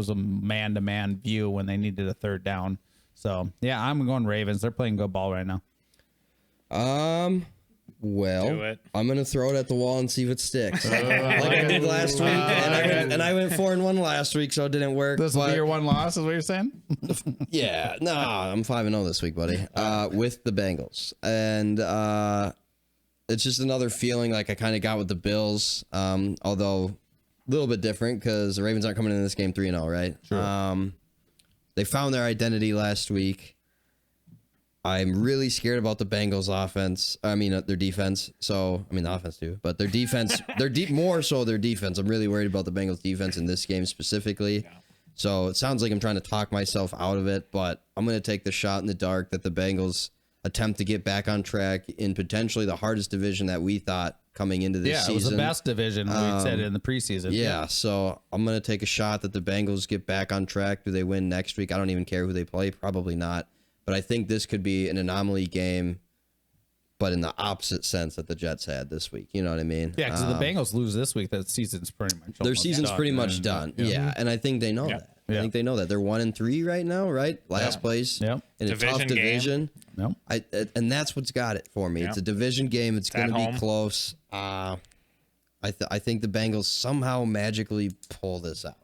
a man-to-man view when they needed a third down. So yeah, I'm going Ravens. They're playing good ball right now. Well, Do it. I'm gonna throw it at the wall and see if it sticks, like I did last week. And I went 4-1 last week, so it didn't work. This will be your one loss, is what you're saying? Yeah, no, I'm 5-0 this week, buddy. With the Bengals, and it's just another feeling like I kind of got with the Bills. Although a little bit different because the Ravens aren't coming into this game 3-0, right? Sure. They found their identity last week. I'm really scared about the Bengals offense. I mean, their defense. So, I mean, the offense too, but their defense, more so their defense. I'm really worried about the Bengals defense in this game specifically. Yeah. So it sounds like I'm trying to talk myself out of it, but I'm going to take the shot in the dark that the Bengals attempt to get back on track in potentially the hardest division that we thought coming into this season. Yeah, it was the best division we said in the preseason. Yeah, so I'm going to take a shot that the Bengals get back on track. Do they win next week? I don't even care who they play. Probably not. But I think this could be an anomaly game, but in the opposite sense that the Jets had this week. You know what I mean? Yeah, because the Bengals lose this week, that season's pretty much their season's pretty much done. Yeah, and I think they know that. I think they know that. They're 1-3 right now, right? Last place in a Division tough division. Yep. And that's what's got it for me. It's a division game. It's going to be close. I think the Bengals somehow magically pull this out.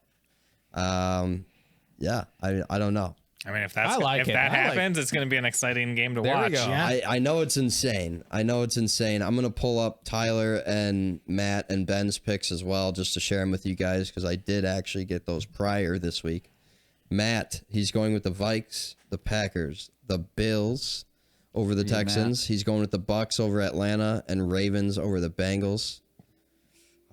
Yeah, I don't know. I mean, if that happens, it's going to be an exciting game to watch. We go. Yeah. I know it's insane. I'm going to pull up Tyler and Matt and Ben's picks as well, just to share them with you guys, because I did actually get those prior this week. Matt, he's going with the Vikes, the Packers, the Bills, over the Texans. He's going with the Bucks over Atlanta and Ravens over the Bengals.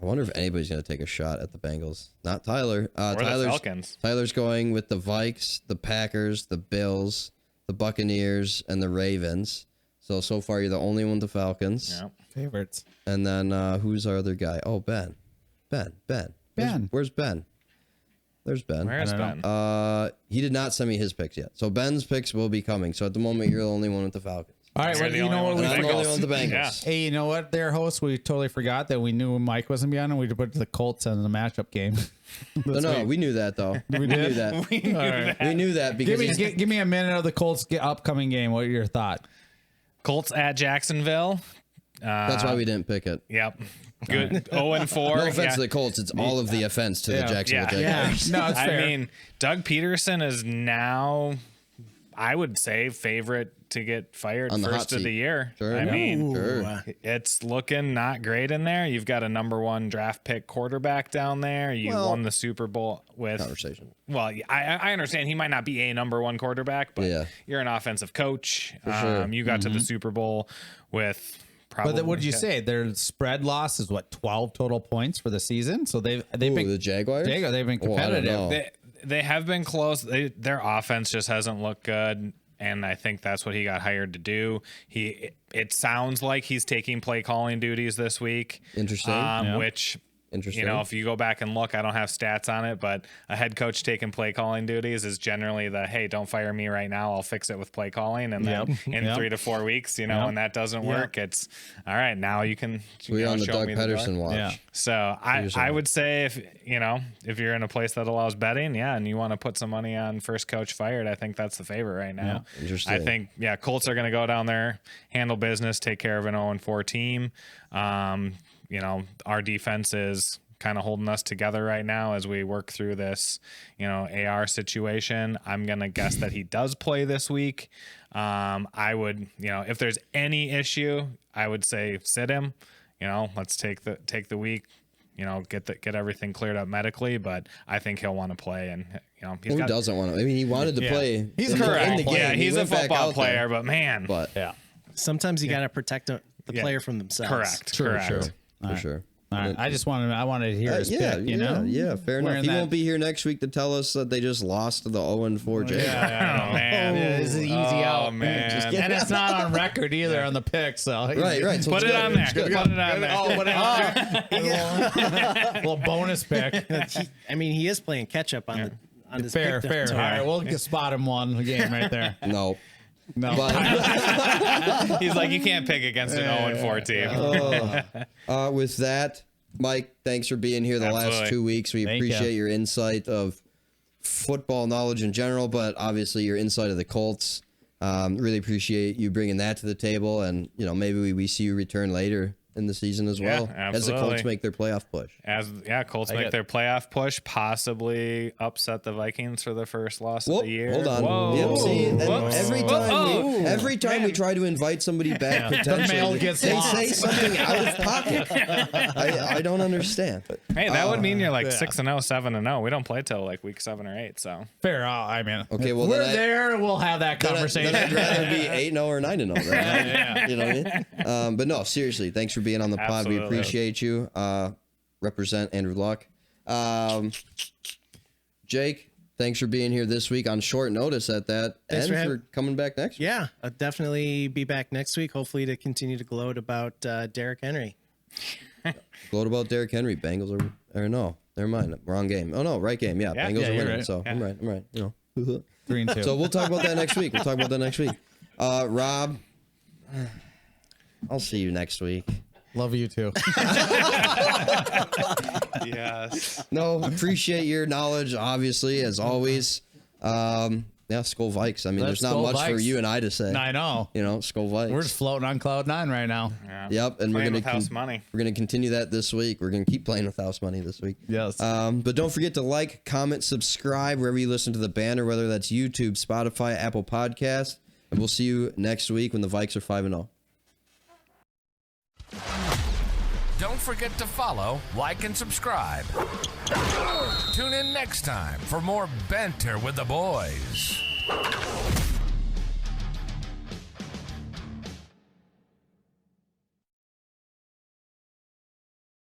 I wonder if anybody's going to take a shot at the Bengals. Not Tyler. Or the Falcons. Tyler's going with the Vikes, the Packers, the Bills, the Buccaneers, and the Ravens. So far, you're the only one with the Falcons. Yep. Favorites. And then who's our other guy? Oh, Ben. Ben. Where's Ben? There's Ben. Where's Ben? He did not send me his picks yet. So Ben's picks will be coming. So at the moment, you're the only one with the Falcons. All right, You're well, the you only know one what? with I'm the the only Bengals. one with the Bengals. Yeah. Hey, you know what? Their host, we totally forgot that we knew Mike wasn't beyond, and we put the Colts in the matchup game. No, we knew that though. We did? knew that. We knew that. We knew that because Give me a minute of the Colts upcoming game. What are your thought? Colts at Jacksonville. that's why we didn't pick it. Yep. Good. 0-4. No offense to the Colts, it's all of the offense to the Jacksonville Jaguars. No, it's fair. I mean, Doug Peterson is now, I would say, favorite to get fired On the hot first of seat. the year. Sure. I mean, Sure. it's looking not great in there. You've got a #1 draft pick quarterback down there. You Well, won the Super Bowl with. Conversation. Well, I understand he might not be a #1 quarterback, but Yeah. you're an offensive coach. sure. You got to the Super Bowl with probably. But what did you say? Their spread loss is what, 12 total points for the season? So they've been the Jaguars? they've been Oh, I don't competitive. know. They have been close. Their offense just hasn't looked good, and I think that's what he got hired to do. It sounds like he's taking play calling duties this week. Interesting. Which, Interesting. you know, if you go back and look, I don't have stats on it, but a head coach taking play calling duties is generally hey, don't fire me right now. I'll fix it with play calling, and then in 3 to 4 weeks, when that doesn't work, it's all right. Now you can. We on the show Doug me the door. Pedersen watch. Yeah. So I would say if you're in a place that allows betting, and you want to put some money on first coach fired, I think that's the favorite right now. Yeah. Interesting. I think Colts are going to go down there, handle business, take care of an 0-4 team. Our defense is kind of holding us together right now as we work through this, AR situation. I'm going to guess that he does play this week. I would, if there's any issue, I would say sit him. Let's take the week, get everything cleared up medically, but I think he'll want to play, and Who doesn't want to? I mean, he wanted to play. He's in correct. the game. Yeah, He he's a went back football out player, there. but man, Yeah. Sometimes you got to protect the player from themselves. correct. True. For sure. All right. I wanted to hear his pick, Yeah, fair enough. Wearing He that- won't be here next week to tell us that they just lost to the 0-4 Jaguars. Oh man, It's an easy out, man. And it's not on record either on the pick, so Right. So Put it's it good. on there. It's good. Put it on there. Oh, what a little bonus pick. He is playing catch up on this Fair. pick. All right, we'll spot him one game right there. No. No. But He's like, you can't pick against an 0-4 team. with that, Mike, thanks for being here the last Absolutely. 2 weeks. We Thank appreciate you. your insight of football knowledge in general, but obviously your insight of the Colts. Really appreciate you bringing that to the table, and maybe we see you return later in the season as well as the Colts absolutely. make their playoff push. Colts make their playoff push, possibly upset the Vikings for the first loss of the year. Hold on. Whoa. Yep, see, and Whoops. every time we try to invite somebody back, potentially, mail gets they lost. say something out of pocket. I don't understand. Hey, that would mean you're like 6-0, 7-0. We don't play till like week 7 or 8. So Fair. Okay, well, we're then there. We'll have that conversation. Then I'd rather be 8-0 or 9-0. Then. You know what I mean? But no, seriously, thanks for being on the pod. Absolutely. We appreciate you. Represent Andrew Luck. Jake, thanks for being here this week on short notice at that. Thanks and for for coming back next week. Yeah, I'll definitely be back next week. Hopefully to continue to gloat about Derrick Henry. Gloat about Derrick Henry. Bengals or no, never mind. Wrong game. Oh no, right game. Yeah, Bengals are you're winning. right. So I'm right. 3-2. So we'll talk about that next week. Rob, I'll see you next week. Love you too. yes. No, appreciate your knowledge, obviously, as always. Skull Vikes. I mean, Let's there's not go much for Vikes. you and I to say. I know. Skull Vikes. We're just floating on cloud 9 right now. Yeah. Yep, and Playing we're with gonna house money. We're gonna continue that this week. We're gonna keep playing with house money this week. Yes. But don't forget to like, comment, subscribe wherever you listen to the Banter, whether that's YouTube, Spotify, Apple Podcast, and we'll see you next week when the Vikes are 5-0. Don't forget to follow, like, and subscribe. Tune in next time for more Banter with the boys.